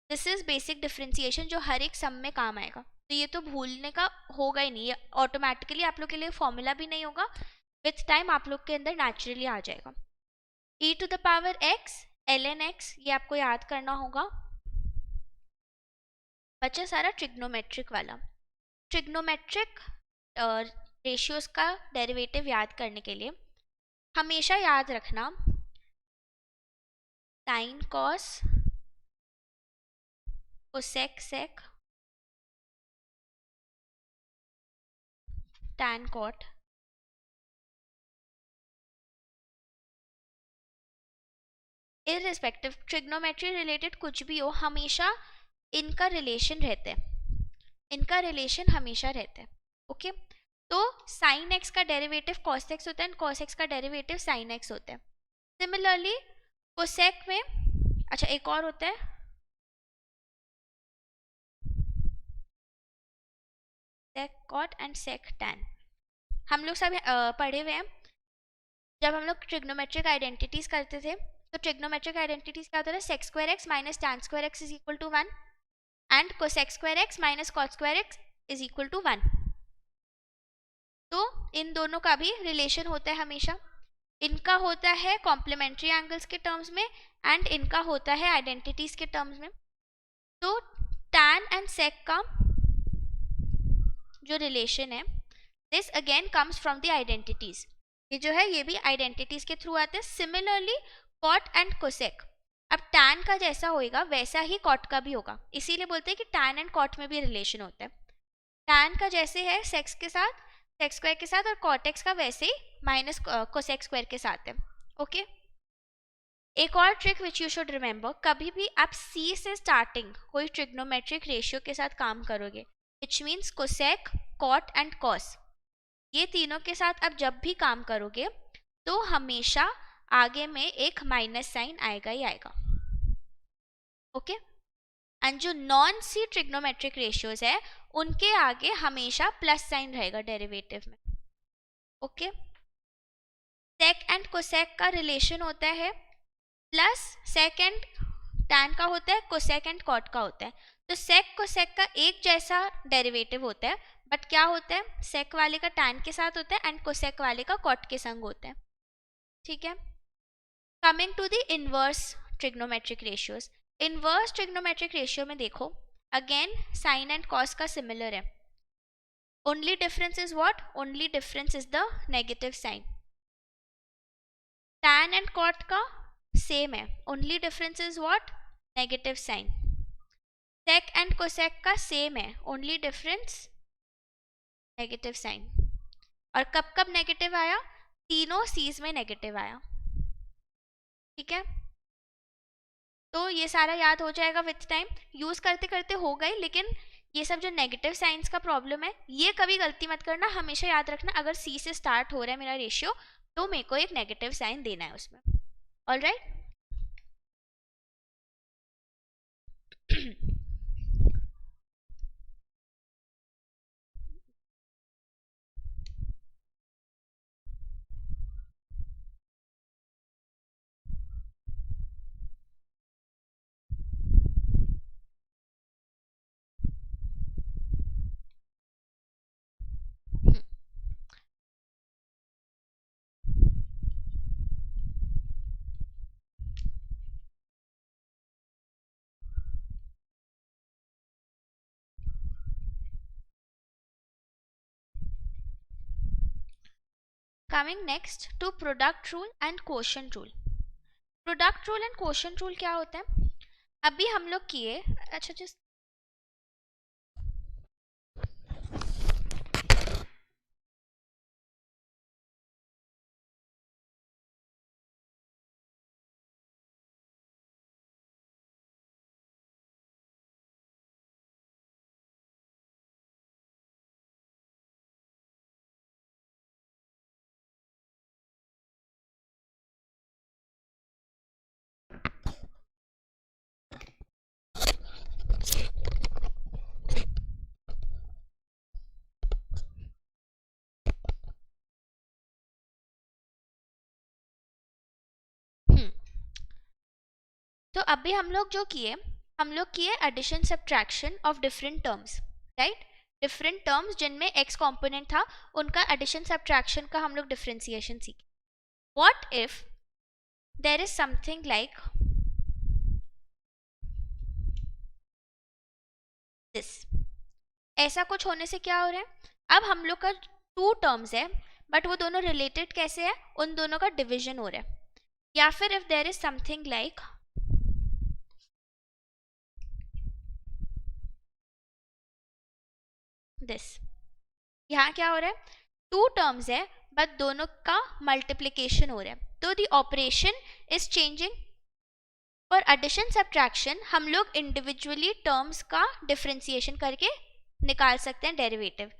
दिस इज बेसिक डिफरेंशिएशन जो हर एक सम में काम आएगा, तो ये तो भूलने का होगा ही नहीं, ये ऑटोमेटिकली आप लोग के लिए फॉर्मूला भी नहीं होगा, विथ टाइम आप लोग के अंदर नेचुरली आ जाएगा। e to the power x ln x, ये आपको याद करना होगा। बचा सारा ट्रिग्नोमेट्रिक वाला। ट्रिग्नोमेट्रिक रेशियोज का डेरिवेटिव याद करने के लिए हमेशा याद रखना sine cos cosec sec tan cot. Irrespective trigonometry related कुछ भी हो, हमेशा इनका रिलेशन रहता है, इनका रिलेशन हमेशा रहता है। ओके, तो साइन एक्स का डेरिवेटिव कॉस एक्स होता है एंड कॉस एक्स का डेरिवेटिव साइन एक्स होता है। सिमिलरली कोसेक में, अच्छा एक और होता है sec cot and sec tan। हम लोग सब पढ़े हुए हैं, जब हम लोग ट्रिग्नोमेट्रिक आइडेंटिटीज करते थे तो ट्रिग्नोमेट्रिक आइडेंटिटीज क्या होता था, sec square x minus tan square x is equal to 1 and cosec square x minus cot square x is equal to 1। तो इन दोनों का भी रिलेशन होता है हमेशा, इनका होता है कॉम्प्लीमेंट्री एंगल्स के टर्म्स में एंड इनका होता है आइडेंटिटीज के टर्म्स में। तो tan एंड sec का जो रिलेशन है, this again comes from the identities, ये जो है ये भी आइडेंटिटीज के थ्रू आते हैं। सिमिलरली कॉट एंड कोसेक, अब tan का जैसा होएगा वैसा ही कॉट का भी होगा, इसीलिए बोलते हैं कि tan एंड कॉट में भी रिलेशन होता है। tan का जैसे है सेक्स के साथ, सेक स्क्वायर के साथ, और कॉट एक्स का वैसे ही माइनस कोसेक स्क्वायर के साथ है। ओके, एक और trick which you should remember, कभी भी आप C से स्टार्टिंग कोई ट्रिग्नोमेट्रिक रेशियो के साथ काम करोगे, which means cosec, cot and cos, ये तीनों के साथ आप जब भी काम करोगे तो हमेशा आगे में एक माइनस साइन आएगा ही आएगा। ओके, एंड जो नॉन सी ट्रिग्नोमेट्रिक रेशियोज है उनके आगे हमेशा प्लस साइन रहेगा डेरिवेटिव में। ओके, सेक एंड कोसेक का रिलेशन होता है प्लस सेक एंड टैन का होता है, कोसेक एंड कॉट का होता है। तो सेक कोसेक का एक जैसा डेरिवेटिव होता है, बट क्या होता है, सेक वाले का टैन के साथ होता है एंड कोसेक वाले का कॉट के संग होता है। ठीक है, coming to the inverse trigonometric ratios, inverse trigonometric ratio में देखो अगेन साइन एंड कॉस का सिमिलर है, only difference is what, only difference is the negative sign. Tan and cot का सेम है, only difference is what, negative sign. Sec and cosec का same है, only difference negative sign. और कब कब negative आया, तीनों सीज में नेगेटिव आया। ठीक है, तो ये सारा याद हो जाएगा विथ टाइम, यूज करते करते हो गई, लेकिन ये सब जो नेगेटिव साइंस का प्रॉब्लम है ये कभी गलती मत करना, हमेशा याद रखना अगर सी से स्टार्ट हो रहा है मेरा रेशियो तो मेरे को एक नेगेटिव साइन देना है उसमें। Alright, coming next to product rule and quotient rule. Product rule and quotient rule क्या होता है, अभी हम लोग किए, अच्छा जस्ट तो अभी हम लोग जो किए, हम लोग किए addition subtraction of different terms, right, different terms जिनमें एक्स कंपोनेंट था उनका एडिशन सब्ट्रैक्शन का हम लोग डिफरेंशिएशन सीखे। What if there is something like this, ऐसा कुछ होने से क्या हो रहा है, अब हम लोग का टू टर्म्स है बट वो दोनों रिलेटेड कैसे है, उन दोनों का डिविजन हो रहा है। या फिर if there is something like this, यहाँ क्या हो रहा है, टू टर्म्स है बट दोनों का मल्टीप्लिकेशन हो रहा है, तो the operation is changing. For addition subtraction हम लोग इंडिविजुअली टर्म्स का डिफरेंशिएशन करके निकाल सकते हैं derivative,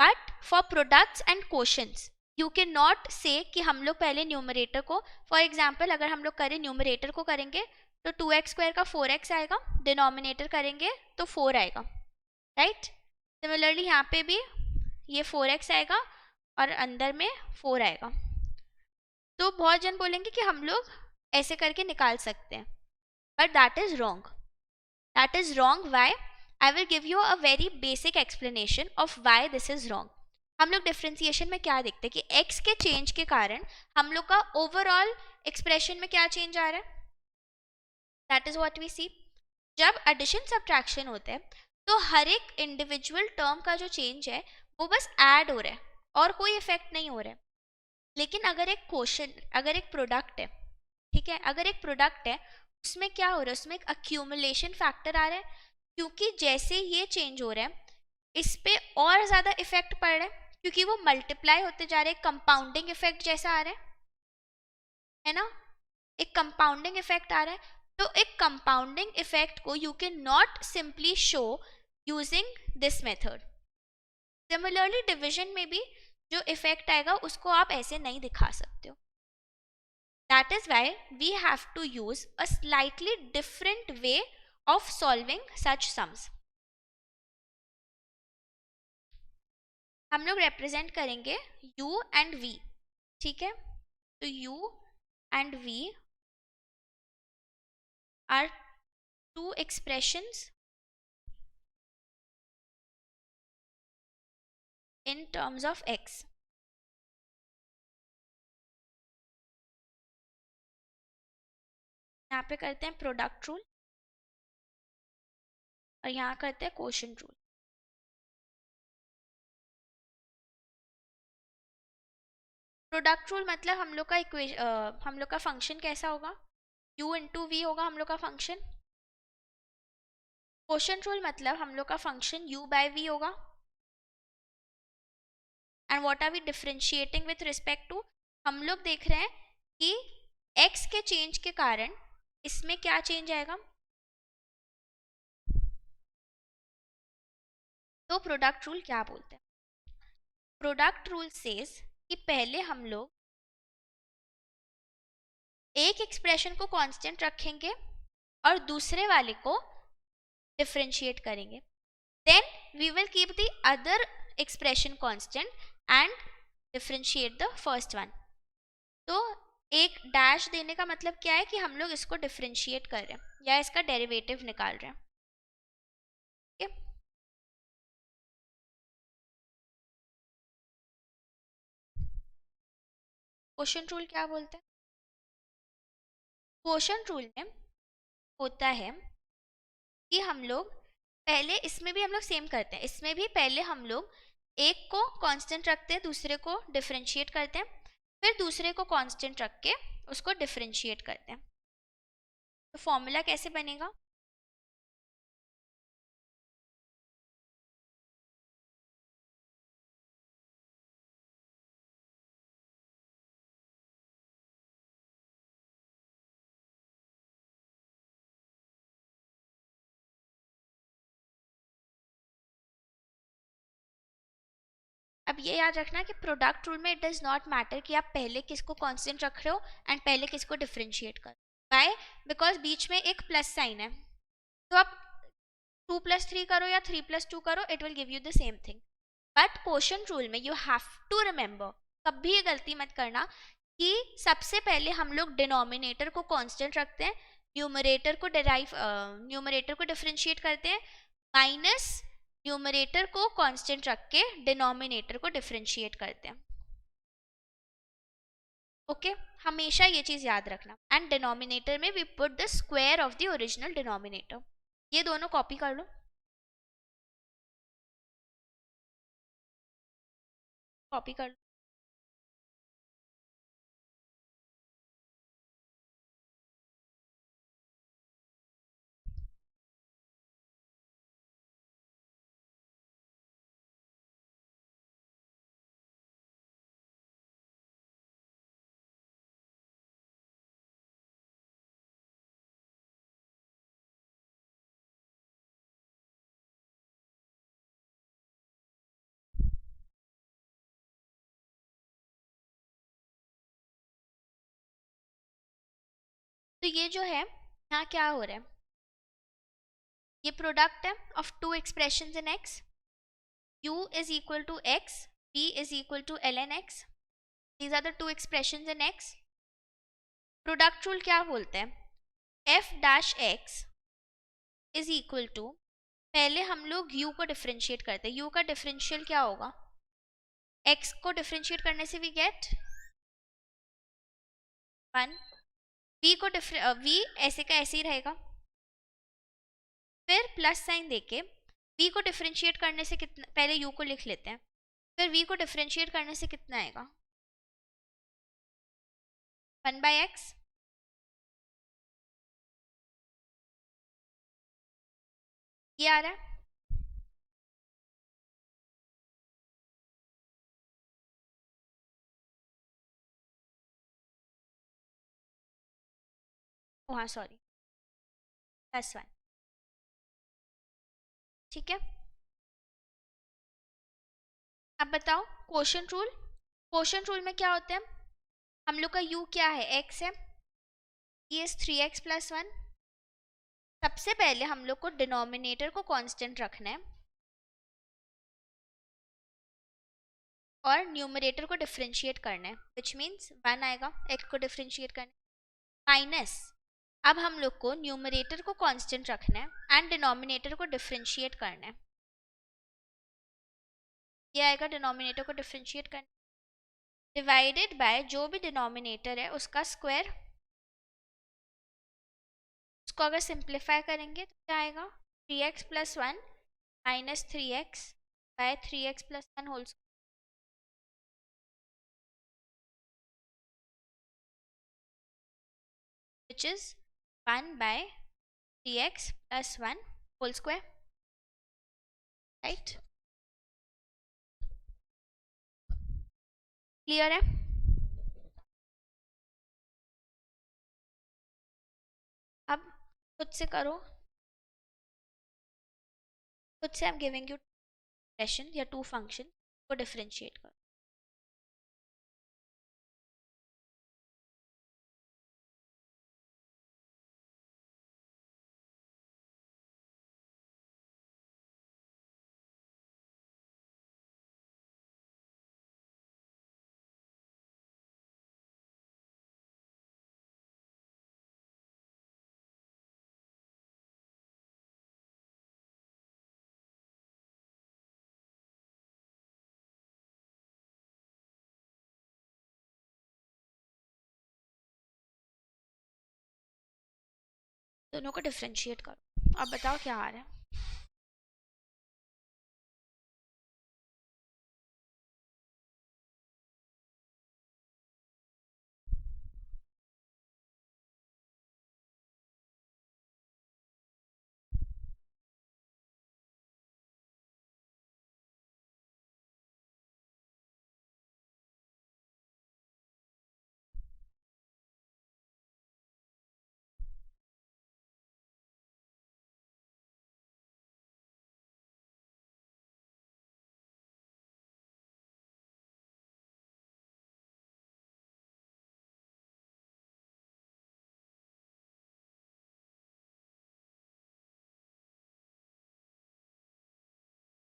but for products and quotients you can not say कि हम लोग पहले न्यूमरेटर को, फॉर एग्जाम्पल अगर हम लोग करें न्यूमरेटर को करेंगे तो 2x² का 4x आएगा, डिनोमिनेटर करेंगे तो 4 आएगा, राइट। सिमिलरली यहाँ पे भी ये 4x आएगा और अंदर में 4 आएगा। तो बहुत जन बोलेंगे कि हम लोग ऐसे करके निकाल सकते हैं, but that is wrong. That is wrong. Why? I will give you a very basic explanation of why this is wrong. हम लोग डिफ्रेंसिएशन में क्या देखते हैं कि x के चेंज के कारण हम लोग का ओवरऑल एक्सप्रेशन में क्या चेंज आ रहा है, दैट इज व्हाट वी सी। जब एडिशन सब्ट्रैक्शन होता है तो हर एक इंडिविजुअल टर्म का जो चेंज है वो बस ऐड हो रहा है और कोई इफेक्ट नहीं हो रहा है। लेकिन अगर एक क्वेश्चन, अगर एक प्रोडक्ट है, ठीक है, अगर एक प्रोडक्ट है उसमें क्या हो रहा है, उसमें एक अक्यूमुलेशन फैक्टर आ रहा है, क्योंकि जैसे ये चेंज हो रहा है इस पे और ज़्यादा इफेक्ट पड़ रहा है क्योंकि वो मल्टीप्लाई होते जा रहे हैं, कंपाउंडिंग इफेक्ट जैसा आ रहा है ना, एक कंपाउंडिंग इफेक्ट आ रहा है। तो एक कंपाउंडिंग इफेक्ट को you can not simply show using this method. Similarly division में भी जो इफेक्ट आएगा उसको आप ऐसे नहीं दिखा सकते हो। That is why we have to use a slightly different way of solving such sums. हम लोग रिप्रेजेंट करेंगे u एंड v, ठीक है। तो u and v are two expressions in terms of x। यहाँ पे करते हैं प्रोडक्ट रूल और यहाँ करते हैं क्वोशंट रूल। प्रोडक्ट रूल मतलब हम लोग का हम लोग का फंक्शन कैसा होगा, u इंटू वी होगा हम लोग का फंक्शन। क्वोशंट रूल मतलब हम लोग का फंक्शन u बाय v होगा। And what are we differentiating with respect to, हम लोग देख रहे हैं कि x के चेंज के कारण इसमें क्या चेंज आएगा। तो प्रोडक्ट रूल क्या बोलते हैं, प्रोडक्ट रूल सेज कि पहले हम लोग एक एक्सप्रेशन को कांस्टेंट रखेंगे और दूसरे वाले को डिफरेंशिएट करेंगे, then we will keep the other expression constant and differentiate the first one. तो एक डैश देने का मतलब क्या है कि हम लोग इसको डिफरेंशिएट कर रहे हैं या इसका डेरिवेटिव निकाल रहे हैं। क्वोशंट रूल क्या बोलते हैं, क्वोशंट रूल में होता है कि हम लोग पहले, इसमें भी हम लोग सेम करते हैं, इसमें भी पहले हम लोग एक को कांस्टेंट रखते हैं, दूसरे को डिफरेंशिएट करते हैं, फिर दूसरे को कांस्टेंट रख के उसको डिफरेंशिएट करते हैं। तो फॉर्मूला कैसे बनेगा, अब ये याद रखना कि प्रोडक्ट रूल में इट डज नॉट मैटर कि आप पहले किसको कांस्टेंट रख रहे हो एंड पहले किसको डिफरेंशिएट कर, बाय बिकॉज बीच में एक प्लस साइन है। तो आप 2 + 3 करो या 3 + 2 करो, it will give you the same thing. But quotient rule में यू हैव टू रिमेंबर, कभी ये गलती मत करना कि सबसे पहले हम लोग डिनोमिनेटर को कांस्टेंट रखते हैं, न्यूमरेटर को डिफरेंशिएट करते हैं, माइनस न्यूमरेटर को कांस्टेंट रख के डिनोमिनेटर को डिफरेंशिएट करते हैं। ओके हमेशा ये चीज याद रखना। एंड डिनोमिनेटर में we put the square of the original denominator. ये दोनों कॉपी कर लो, कॉपी कर लो। तो ये जो है यहाँ क्या हो रहा है, ये प्रोडक्ट है of two expressions in x. u is equal to x, v is equal to ln x. These are the two expressions in x. Product rule क्या बोलते हैं? f dash x is equal to, पहले हम लोग u को differentiate करते हैं. u का डिफरेंशियल क्या होगा? x को डिफरेंशिएट करने से वी गेट 1. v को v ऐसे का ऐसे ही रहेगा. फिर प्लस साइन देके v को डिफरेंशिएट करने से कितना, पहले u को लिख लेते हैं. फिर v को डिफरेंशिएट करने से कितना आएगा? 1/x. ये आ रहा है. ओ हाँ सॉरी, +1. ठीक है. अब बताओ क्वोशंट रूल. क्वोशंट रूल में क्या होता है? हम लोग का u क्या है? x है. ये इज 3x + 1. सबसे पहले हम लोग को डिनोमिनेटर को कांस्टेंट रखना है और न्यूमरेटर को डिफरेंशिएट करना है, विच मीन्स 1 आएगा x को डिफरेंशिएट करने, माइनस. अब हम लोग को न्यूमरेटर को कांस्टेंट रखना है एंड डिनोमिनेटर को डिफरेंशिएट करना है. ये आएगा डिनोमिनेटर को डिफरेंशिएट करना, डिवाइडेड बाय जो भी डिनोमिनेटर है उसका स्क्वायर. उसको अगर सिंप्लीफाई करेंगे तो क्या आएगा? 3x + 1 - 3x by 3x + 1 whole square, which is 1/3x + 1 whole square, right? Clear है? अब खुद से करो. खुद से I am giving you expression या 2 फंक्शन को डिफरेंशिएट करो. दोनों को डिफरेंशिएट करो. अब बताओ क्या आ रहा है?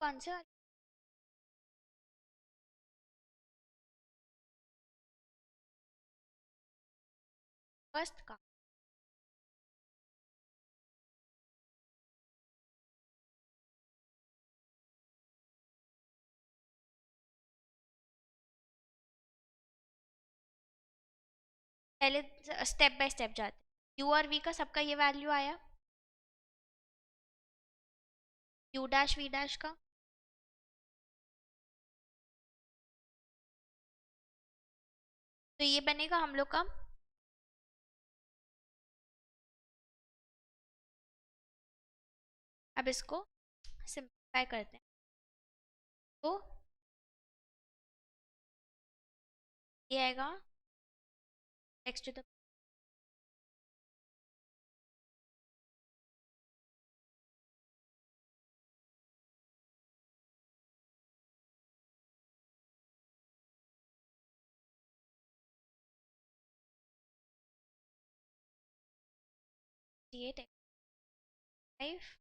कौन से वाले? फर्स्ट का. पहले स्टेप बाय स्टेप जाते. u और v का सबका ये वैल्यू आया. u डैश v डैश का तो ये बनेगा हम लोग का अब इसको सिंप्लीफाई करते हैं तो ये आएगा x to the × 5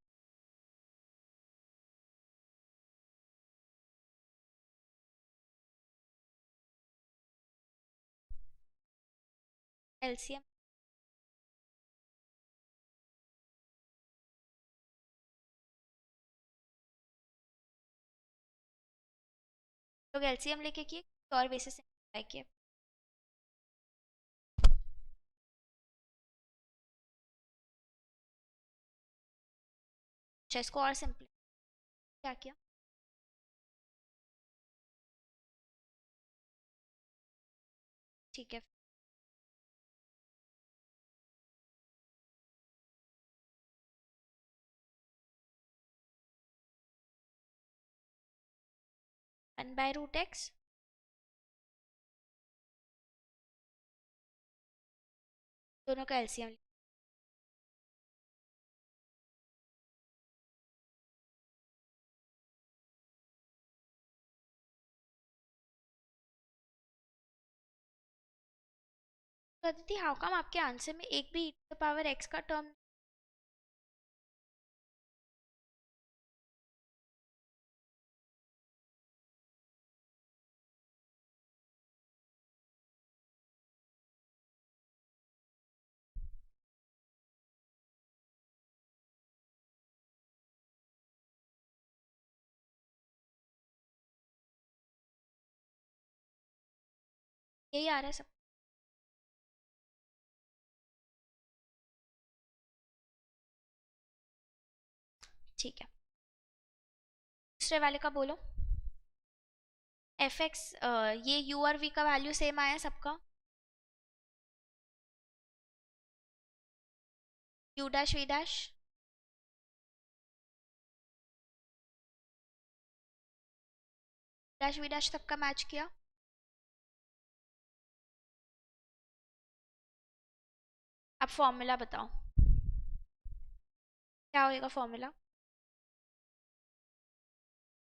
एलसीएम लोग एलसीएम लेके किए और बेसिस सिंप्लीफाई किए। अच्छा इसको और सिंपल क्या किया? ठीक है 1/√x दोनों का एलसीएम अदिति हाउ कम आपके आंसर में एक भी e⁻x का टर्म? यही आ रहा है सब। ठीक है दूसरे वाले का बोलो। fx ये u और v का वैल्यू सेम आया सबका। u dash v dash dash v dash सबका मैच किया। अब फॉर्मूला बताओ क्या होएगा फॉर्मूला।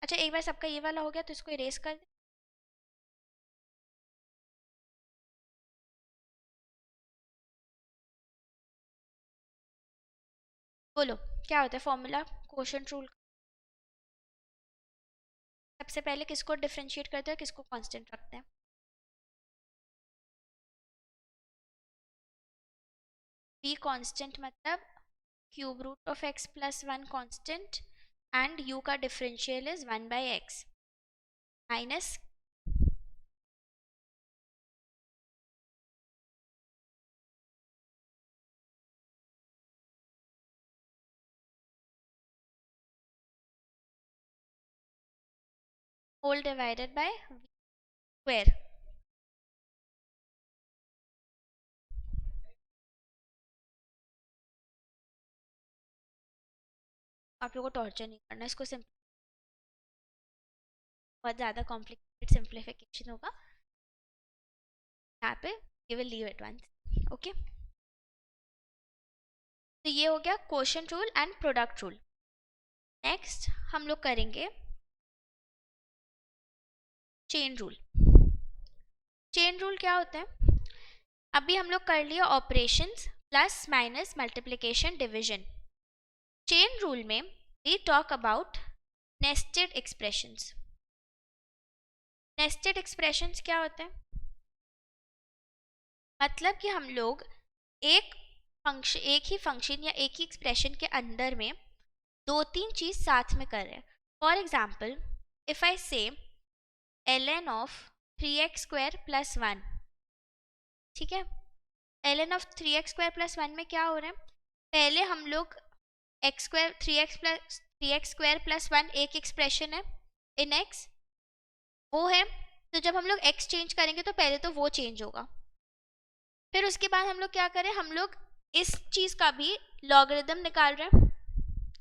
अच्छा एक बार सबका ये वाला हो गया तो इसको इरेज कर दे। बोलो क्या होता है फॉर्मूला कोशेंट रूल। सबसे पहले किसको डिफरेंशिएट करते हैं किसको कांस्टेंट रखते हैं? v कांस्टेंट मतलब cube root of x plus 1 constant and u का differential is 1/x minus whole divided by square. आप लोगों को टॉर्चर नहीं करना इसको सिंपल बहुत ज़्यादा कॉम्प्लिकेटेड सिंप्लीफिकेशन होगा यहाँ पे we will leave it once okay. तो ये हो गया quotient rule and product rule. Next हम लोग करेंगे चेन रूल। चेन रूल क्या होता है? अभी हम लोग कर लिया operations plus minus multiplication division. Chain rule में we talk about nested expressions. Nested expressions क्या होते हैं? मतलब कि हम लोग एक ही फंक्शन या एक ही एक्सप्रेशन के अंदर में दो तीन चीज साथ में कर रहे हैं। फॉर एग्जाम्पल इफ आई से ln ऑफ 3x² प्लस 1 ठीक है ln ऑफ 3x² प्लस 1 में क्या हो रहा है? पहले हम लोग x² 3x² प्लस 1 एक एक्सप्रेशन है इन x वो है तो जब हम लोग x चेंज करेंगे तो पहले तो वो चेंज होगा। फिर उसके बाद हम लोग क्या करें हम लोग इस चीज का भी लॉगरिदम निकाल रहे हैं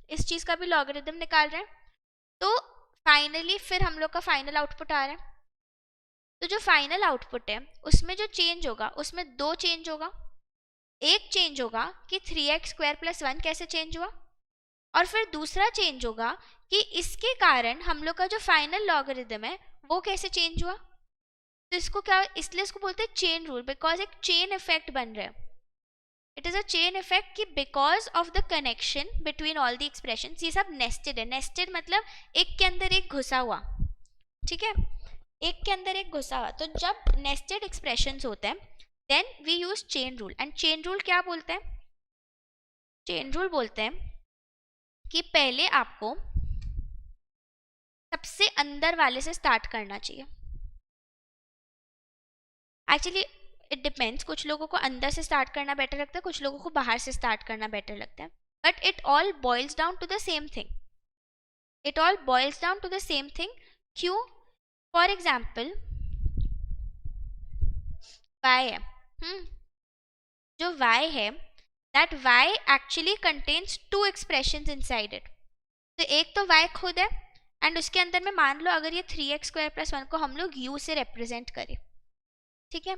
इस चीज का भी लॉगरिदम निकाल रहे हैं तो फाइनली फिर हम लोग का फाइनल आउटपुट आ रहा है। तो जो फाइनल आउटपुट है उसमें जो चेंज होगा उसमें दो चेंज होगा। एक चेंज होगा कि 3x² प्लस 1 कैसे चेंज हुआ और फिर दूसरा चेंज होगा कि इसके कारण हम लोग का जो फाइनल लॉगरिदम है वो कैसे चेंज हुआ। तो इसको क्या इसलिए इसको बोलते हैं चेन रूल बिकॉज एक चेन इफेक्ट बन रहा है। It is a chain effect कि because of the connection between all the expression ये सब नेस्टेड है। नेस्टेड मतलब एक के अंदर एक घुसा हुआ ठीक है एक के अंदर एक घुसा हुआ। तो जब नेस्टेड एक्सप्रेशंस होते हैं then we use chain rule, and chain rule क्या बोलते हैं? चेन रूल बोलते हैं कि पहले आपको सबसे अंदर वाले से स्टार्ट करना चाहिए. एक्चुअली इट डिपेंड्स, कुछ लोगों को अंदर से स्टार्ट करना बेटर लगता है, कुछ लोगों को बाहर से स्टार्ट करना बेटर लगता है, but it all boils down to the same thing. It all boils down to the same thing. क्यों? फॉर एग्जाम्पल y है, जो y है, that y actually contains two expressions inside it. तो एक तो y खुद है, एंड उसके अंदर में मान लो अगर ये 3x² + 1 को हम लोग u से रिप्रेजेंट करें, ठीक है,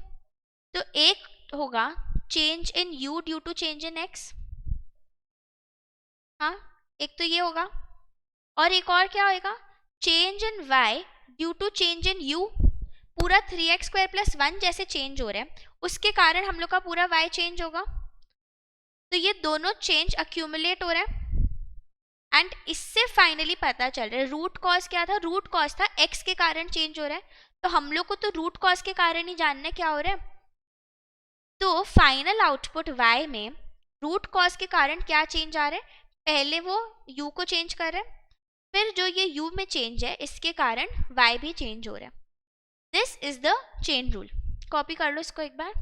तो एक होगा change in u due to change in x. हाँ, एक तो ये होगा, और एक और क्या होगा? Change in y due to change in u. पूरा 3x² + 1 जैसे चेंज हो रहा है, उसके कारण हम लोग का पूरा y चेंज होगा. तो ये दोनों चेंज अक्यूमुलेट हो रहा है, एंड इससे फाइनली पता चल रहा है रूट कॉज क्या था? रूट कॉज था x के कारण चेंज हो रहा है. तो हम लोग को तो रूट कॉज के कारण ही जानना है क्या हो रहा है. तो फाइनल आउटपुट y में रूट कॉज के कारण क्या चेंज आ रहा है? पहले वो u को चेंज कर रहा है, फिर जो ये u में चेंज है इसके कारण y भी चेंज हो रहा है. This is the chain rule. Copy कर लो इसको एक बार.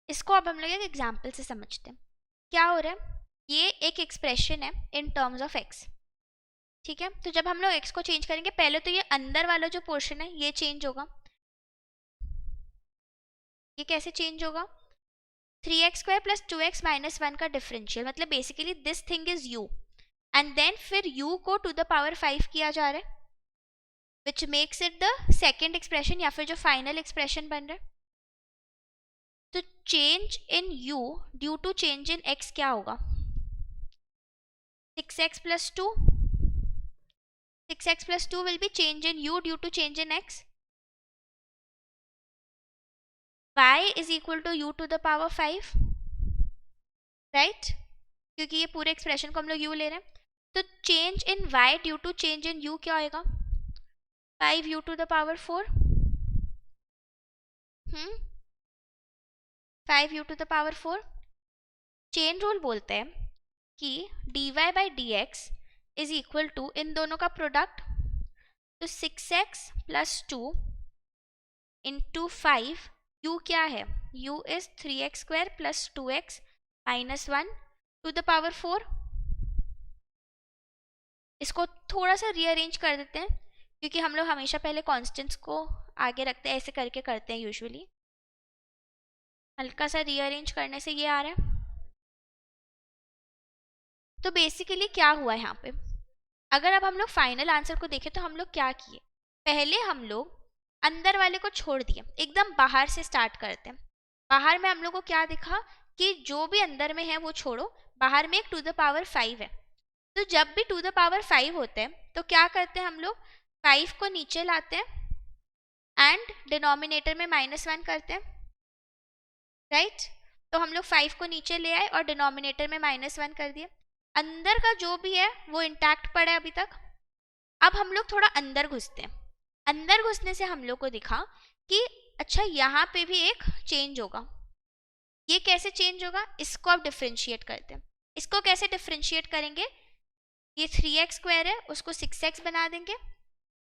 इसको अब हम लोग एक एग्जाम्पल से समझते हैं. क्या हो रहा है? ये एक एक्सप्रेशन है इन टर्म्स ऑफ x, ठीक है. तो जब हम लोग x को चेंज करेंगे, पहले तो ये अंदर वाला जो पोर्शन है ये चेंज होगा. ये कैसे चेंज होगा? 3x² + 2x - 1 का डिफरेंशियल, मतलब basically this thing is u, and then फिर u को टू द पावर 5 किया जा रहा है, which makes it the second expression, या फिर जो फाइनल एक्सप्रेशन बन रहा है. तो change in u due to change in x क्या होगा? 6x + 2. 6x + 2 will be change in u due to change in x. y is equal to u to the power 5, right? क्योंकि ये पूरे expression को हम लोग u ले रहे हैं. तो change in y due to change in u क्या होएगा? 5u to the power 4. 5u to the power 4. Chain rule बोलते हैं कि dy/dx इज इक्वल टू इन दोनों का प्रोडक्ट, तो 6x + 2 इंटू 5. u क्या है? u is 3x² + 2x - 1 to the power 4. इसको थोड़ा सा रीअरेंज कर देते हैं, क्योंकि हम लोग हमेशा पहले कॉन्स्टेंट्स को आगे रखते हैं, ऐसे करके करते हैं यूजुअली. हल्का सा रीअरेंज करने से ये आ रहा है. तो बेसिकली क्या हुआ यहाँ पे? अगर अब हम लोग फाइनल आंसर को देखें तो हम लोग क्या किए? पहले हम लोग अंदर वाले को छोड़ दिए, एकदम बाहर से स्टार्ट करते हैं. बाहर में हम लोग को क्या दिखा कि जो भी अंदर में है वो छोड़ो, बाहर में एक टू द पावर 5 है. तो जब भी टू द पावर 5 होते हैं तो क्या करते हैं हम लोग? 5 को नीचे लाते हैं एंड डिनोमिनेटर में -1 करते हैं, राइट? तो हम लोग 5 को नीचे ले आए और डिनोमिनेटर में -1 कर दिए. अंदर का जो भी है वो इंटैक्ट पड़ा है अभी तक. अब हम लोग थोड़ा अंदर घुसते हैं. अंदर घुसने से हम लोग को दिखा कि अच्छा यहाँ पे भी एक चेंज होगा. ये कैसे चेंज होगा? इसको अब डिफरेंशिएट करते हैं. इसको कैसे डिफरेंशिएट करेंगे? ये 3x² है उसको 6x बना देंगे,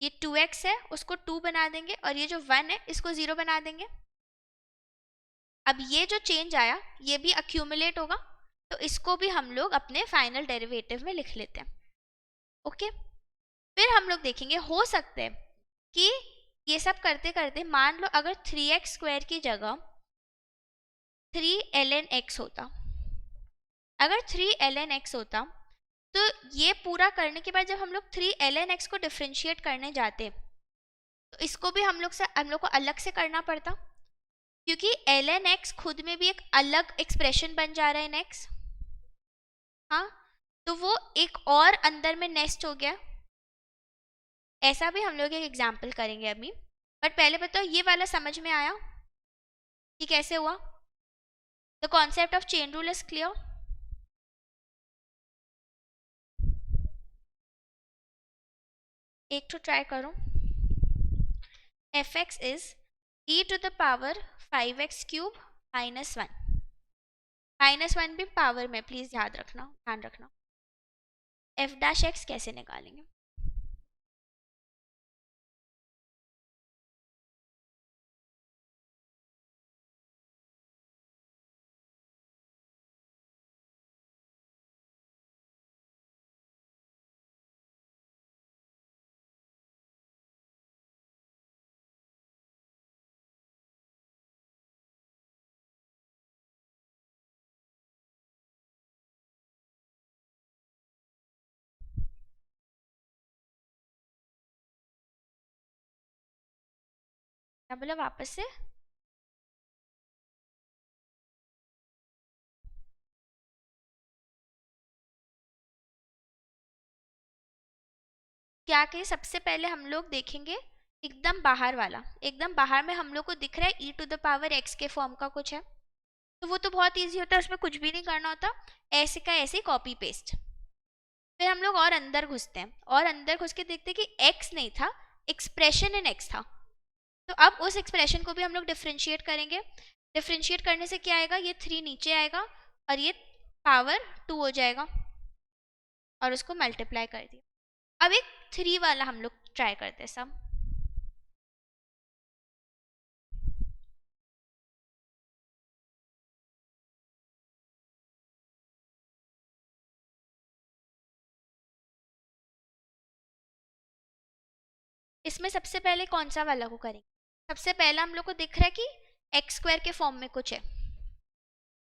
ये 2x है उसको 2 बना देंगे, और ये जो 1 है इसको 0 बना देंगे. अब ये जो चेंज आया ये भी अक्यूमुलेट होगा, तो इसको भी हम लोग अपने फाइनल डेरिवेटिव में लिख लेते हैं. ओके. फिर हम लोग देखेंगे, हो सकता है कि ये सब करते करते मान लो अगर 3x² की जगह 3ln x होता. अगर 3ln x होता तो ये पूरा करने के बाद जब हम लोग 3ln x को डिफरेंशिएट करने जाते तो इसको भी हम लोग को अलग से करना पड़ता, क्योंकि ln x खुद में भी एक अलग एक्सप्रेशन बन जा रहा है इन x, हाँ, तो वो एक और अंदर में नेस्ट हो गया। ऐसा भी हम लोग एक एग्जाम्पल करेंगे अभी, बट पहले बताओ ये वाला समझ में आया कि कैसे हुआ? The concept of chain rule is clear? एक तो ट्राई करो। F x is e to the power 5x cube -1। -1 भी पावर में, प्लीज ध्यान रखना। एफ डैश एक्स कैसे निकालेंगे? क्या बोला वापस से? क्या कि सबसे पहले हम लोग देखेंगे एकदम बाहर वाला, एकदम बाहर में हम लोग को दिख रहा है e to the power x के फॉर्म का कुछ है, तो वो तो बहुत इजी होता है, उसमें कुछ भी नहीं करना होता, ऐसे का ऐसे कॉपी पेस्ट। फिर हम लोग और अंदर घुसते हैं, और अंदर घुस के देखते हैं कि x नहीं था, एक्सप्रेशन इन x था, तो अब उस एक्सप्रेशन को भी हम लोग डिफ्रेंशिएट करेंगे। डिफ्रेंशिएट करने से क्या आएगा, ये 3 नीचे आएगा और ये पावर 2 हो जाएगा, और उसको मल्टीप्लाई कर दिया। अब एक 3 वाला हम लोग ट्राई करते हैं सम। इसमें सबसे पहले कौन सा वाला को करेंगे? सबसे पहला हम लोग को दिख रहा है कि एक्स स्क्वायर के फॉर्म में कुछ है,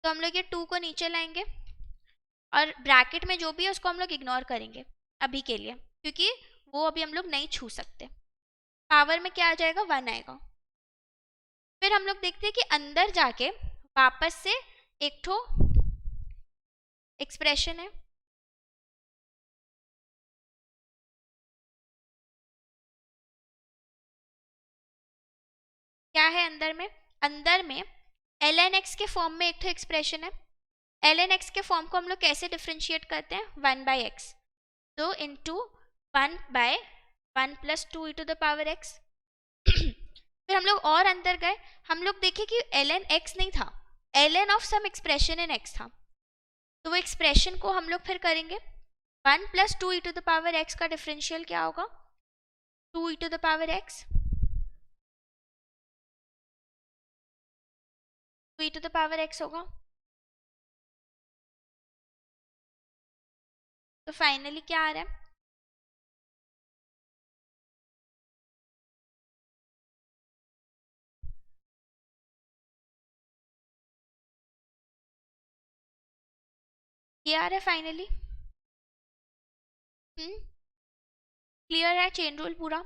तो हम लोग ये 2 को नीचे लाएंगे और ब्रैकेट में जो भी है उसको हम लोग इग्नोर करेंगे अभी के लिए, क्योंकि वो अभी हम लोग नहीं छू सकते। पावर में क्या आ जाएगा, 1 आएगा। फिर हम लोग देखते हैं कि अंदर जाके वापस से एक ठो एक्सप्रेशन है, क्या है अंदर में? अंदर में ln x के फॉर्म में एक तो एक्सप्रेशन है। ln x के फॉर्म को हम लोग कैसे डिफ्रेंशिएट करते हैं, 1/x, तो into 1/1 + 2 e to the power x। फिर हम लोग और अंदर गए, हम लोग देखे कि ln x नहीं था, ln of some expression in x था, तो वो एक्सप्रेशन को हम लोग फिर करेंगे। 1 + 2 e to the power x का डिफरेंशियल क्या होगा, 2 e to the power x, 2 e to the power x होगा। तो फाइनली क्या आ रहा है, ये आ रहा है फाइनली। क्लियर है चेन रूल पूरा?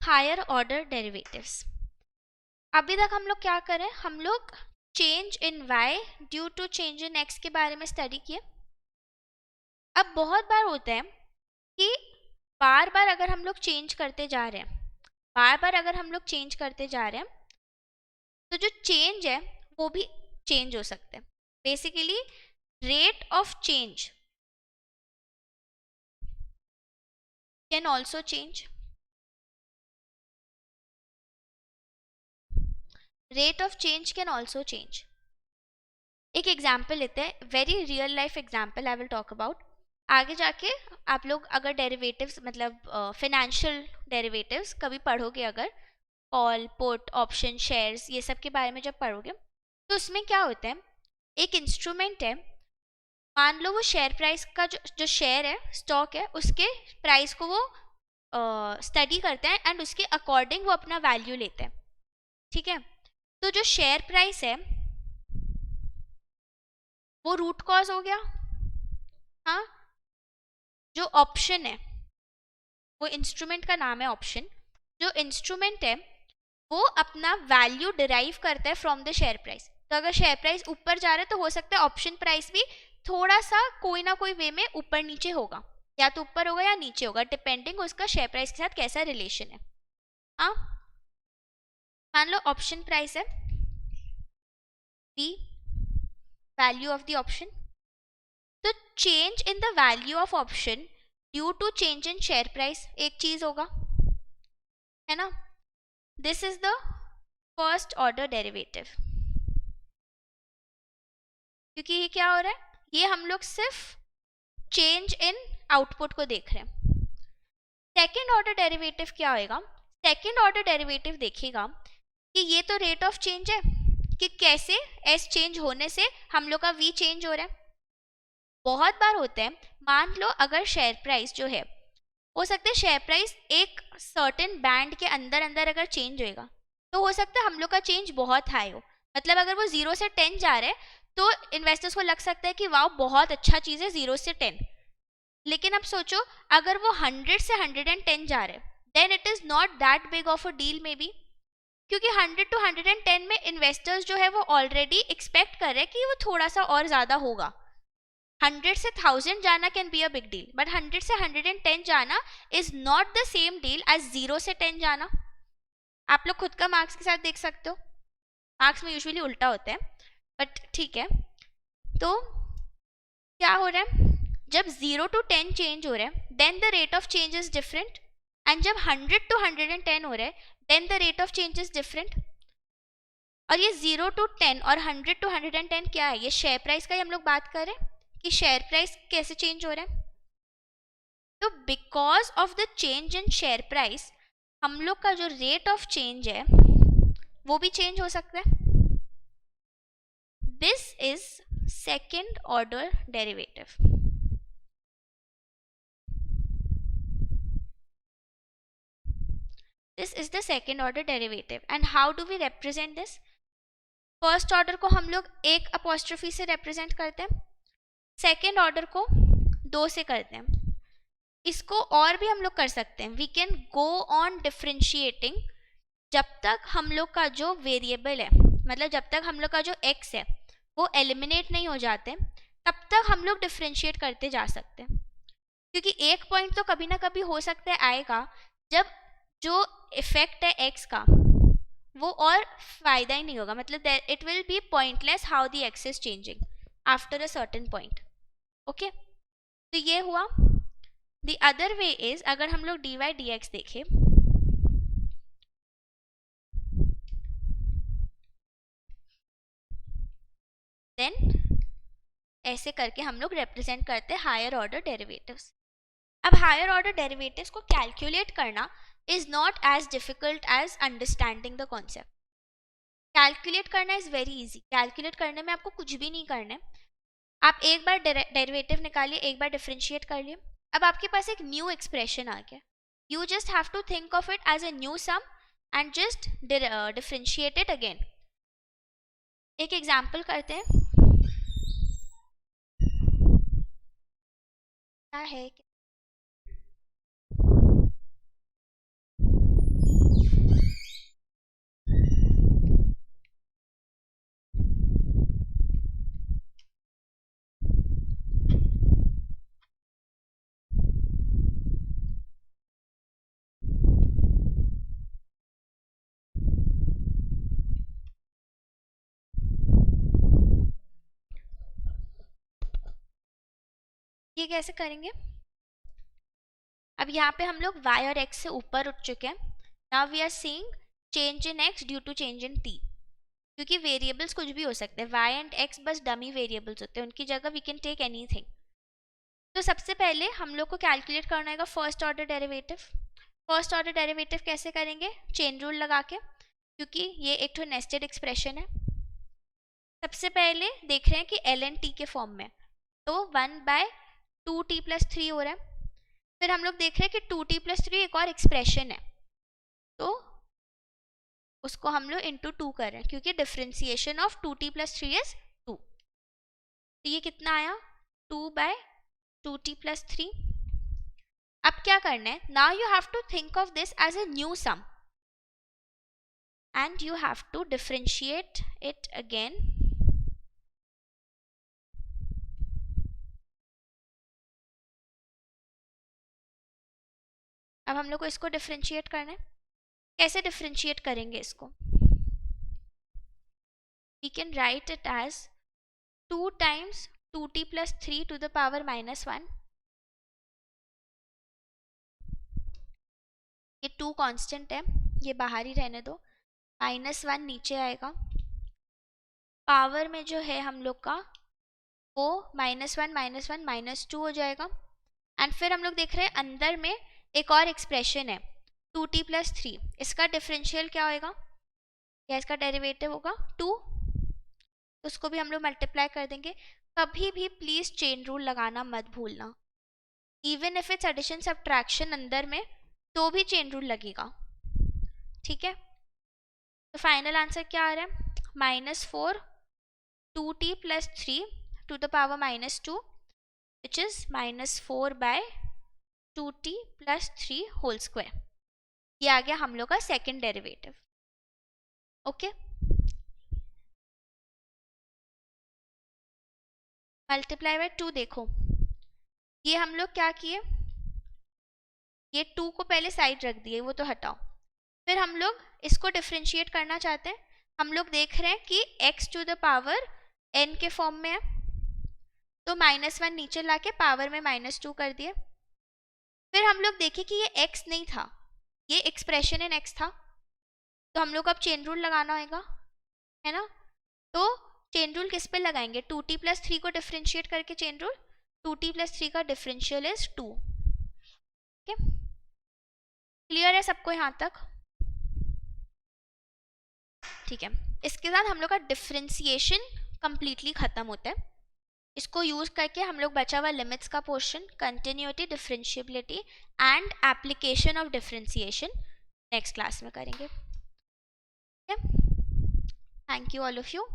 Higher order derivatives. अभी तक हम लोग क्या करें, हम लोग change in y due to change in x के बारे में स्टडी किए। अब बहुत बार होता है कि बार बार अगर हम लोग चेंज करते जा रहे हैं, बार बार अगर हम लोग चेंज करते जा रहे हैं, तो जो चेंज है वो भी चेंज हो सकते हैं। Basically rate of change can also change, rate of change can also change. एक एग्जाम्पल लेते हैं, very real life example I will talk about. आगे जाके आप लोग अगर डेरिवेटिव्स मतलब फिनेंशियल डेरिवेटिव्स कभी पढ़ोगे, अगर कॉल पुट ऑप्शन शेयर्स ये सब के बारे में जब पढ़ोगे, तो उसमें क्या होता है, एक इंस्ट्रूमेंट है, मान लो वो शेयर प्राइस का जो शेयर है, स्टॉक है, उसके प्राइस को वो स्टडी करते हैं एंड उसके अकॉर्डिंग वो अपना वैल्यू लेते हैं। ठीक है, तो जो शेयर प्राइस है वो रूट कॉज हो गया। हाँ, जो ऑप्शन है, वो इंस्ट्रूमेंट का नाम है ऑप्शन, जो इंस्ट्रूमेंट है वो अपना वैल्यू डिराइव करता है फ्रॉम द शेयर प्राइस। तो अगर शेयर प्राइस ऊपर जा रहा है तो हो सकता है ऑप्शन प्राइस भी थोड़ा सा कोई ना कोई वे में ऊपर नीचे होगा, या तो ऊपर होगा या नीचे होगा, डिपेंडिंग उसका शेयर प्राइस के साथ कैसा रिलेशन है। हाँ, मान लो ऑप्शन प्राइस है b, value of the option, तो change in the value of option due to change in share price एक चीज होगा, है ना। This is the first order derivative. क्योंकि ये क्या हो रहा है, ये हम लोग सिर्फ चेंज इन आउटपुट को देख रहे हैं। सेकेंड ऑर्डर डेरिवेटिव क्या होएगा, सेकेंड ऑर्डर डेरिवेटिव देखेगा कि ये तो रेट ऑफ चेंज है, कि कैसे एस चेंज होने से हम लोग का वी चेंज हो रहा है। बहुत बार होता है, मान लो अगर शेयर प्राइस जो है, हो सकता है शेयर प्राइस एक सर्टेन बैंड के अंदर अंदर अगर चेंज होएगा तो हो सकता है हम लोग का चेंज बहुत हाई हो, मतलब अगर वो 0 से 10 जा रहा है तो इन्वेस्टर्स को लग सकता है कि वाह बहुत अच्छा चीज़ है 0 से 10। लेकिन अब सोचो अगर वो 100 से 110 जा रहे हैं, then it is not that big of a deal maybe, क्योंकि 100 to 110 में इन्वेस्टर्स जो है वो ऑलरेडी एक्सपेक्ट कर रहे हैं कि वो थोड़ा सा और ज़्यादा होगा। 100 से 1000 जाना can be a big deal, but 100 से 110 जाना is not the same deal as 0 से 10 जाना। आप लोग खुद का मार्क्स के साथ देख सकते हो, मार्क्स में यूजुअली उल्टा होता है, बट ठीक है। तो क्या हो रहा है, जब 0 to 10 चेंज हो रहा है then the rate of change is different, and जब 100 to 110 हो रहा है then the rate of change is different. और ये 0 to 10 और 100 to 110 क्या है, ये शेयर प्राइस का ही हम लोग बात कर रहे हैं कि शेयर प्राइस कैसे चेंज हो रहा है। तो because of the change in share price हम लोग का जो रेट ऑफ चेंज है वो भी चेंज हो सकता है। This is second order derivative. This is the second order derivative and how do we represent this. First order को हम लोग एक अपॉस्ट्रोफी से रिप्रेजेंट करते हैं, सेकेंड ऑर्डर को 2 से करते हैं। इसको और भी हम लोग कर सकते हैं, we can go on differentiating जब तक हम लोग का जो वेरिएबल है, मतलब जब तक हम लोग का जो x है वो एलिमिनेट नहीं हो जाते तब तक हम लोग डिफ्रेंशिएट करते जा सकते हैं। क्योंकि एक पॉइंट तो कभी ना कभी हो सकता है आएगा जब जो इफेक्ट है x का वो और फायदा ही नहीं होगा, मतलब it will be pointless how the x is changing after a certain point. Okay, तो ये हुआ। द अदर वे इज, अगर हम लोग dy dx देखें, देन ऐसे करके हम लोग रिप्रेजेंट करते हैं हायर ऑर्डर डेरिवेटिव्स। अब हायर ऑर्डर डेरिवेटिव्स को कैलकुलेट करना is not as difficult as understanding the concept. Calculate करना इज वेरी इजी, कैलकुलेट करने में आपको कुछ भी नहीं करना है। आप एक बार डेरिवेटिव निकालिए, एक बार डिफरेंशिएट कर लिए, अब आपके पास एक न्यू एक्सप्रेशन आ गया। You just have to think of it as a new sum and just differentiate it again. एक एग्जाम्पल करते हैं, क्या है ये कैसे करेंगे। अब यहाँ पे हम लोग y और x से ऊपर उठ चुके हैं। Now we are seeing change in x due to change in t, क्योंकि वेरिएबल्स कुछ भी हो सकते हैं, y एंड x बस डमी वेरिएबल्स होते हैं, उनकी जगह वी कैन टेक एनीथिंग। तो सबसे पहले हम लोग को कैलकुलेट करना है first order derivative. First order derivative कैसे करेंगे, चेन रूल लगा के, क्योंकि ये एक तो नेस्टेड एक्सप्रेशन है। सबसे पहले देख रहे हैं कि एल एन टी के फॉर्म में, तो 1/2t+3 हो रहा है। फिर हम लोग देख रहे हैं कि 2t+3 एक और एक्सप्रेशन है, तो उसको हम लोग इंटू 2 कर रहे हैं क्योंकि डिफ्रेंसिएशन ऑफ 2t + 3 इज 2। तो ये कितना आया 2/2t + 3। अब क्या करना है, now you have to think of this as a new sum and you have to differentiate it again. अब हम लोग को इसको डिफरेंशिएट करना है। कैसे डिफरेंशिएट करेंगे इसको? We can write it as 2 times 2t + 3 to the power -1. ये 2 कांस्टेंट है, ये बाहर ही रहने दो, -1 नीचे आएगा, पावर में जो है हम लोग का वो -1 -2 हो जाएगा। एंड फिर हम लोग देख रहे हैं अंदर में एक और एक्सप्रेशन है 2t + 3, इसका डिफरेंशियल क्या होएगा या इसका डेरिवेटिव होगा 2, तो उसको भी हम लोग मल्टीप्लाई कर देंगे। कभी भी प्लीज चेन रूल लगाना मत भूलना, even if it's addition subtraction अंदर में तो भी चेन रूल लगेगा, ठीक है। तो फाइनल आंसर क्या आ रहा है -4 2t + 3 to the power -2 which is -4/2t + 3 whole square. ये आ गया हम लोग का second derivative. Okay, multiply by 2 देखो, ये हम लोग क्या किए, ये 2 को पहले साइड रख दिए, वो तो हटाओ। फिर हम लोग इसको डिफरेंशिएट करना चाहते हैं, हम लोग देख रहे हैं कि x⁴ n के फॉर्म में है, तो -1 नीचे लाके पावर में -2 कर दिए। फिर हम लोग देखें कि ये x नहीं था, ये एक्सप्रेशन इन x था, तो हम लोग अब चेन रूल लगाना होगा, है ना। तो चेन रूल किस पे लगाएंगे, 2t + 3 को डिफरेंशिएट करके चेन रूल, 2t + 3 का डिफरेंशियल इज 2। ओके, क्लियर है सबको यहाँ तक? ठीक है, इसके साथ हम लोग का डिफरेंशिएशन कंप्लीटली खत्म होता है। इसको यूज करके हम लोग बचा हुआ लिमिट्स का portion, continuity, differentiability and application of differentiation next class में करेंगे। Thank you all of you.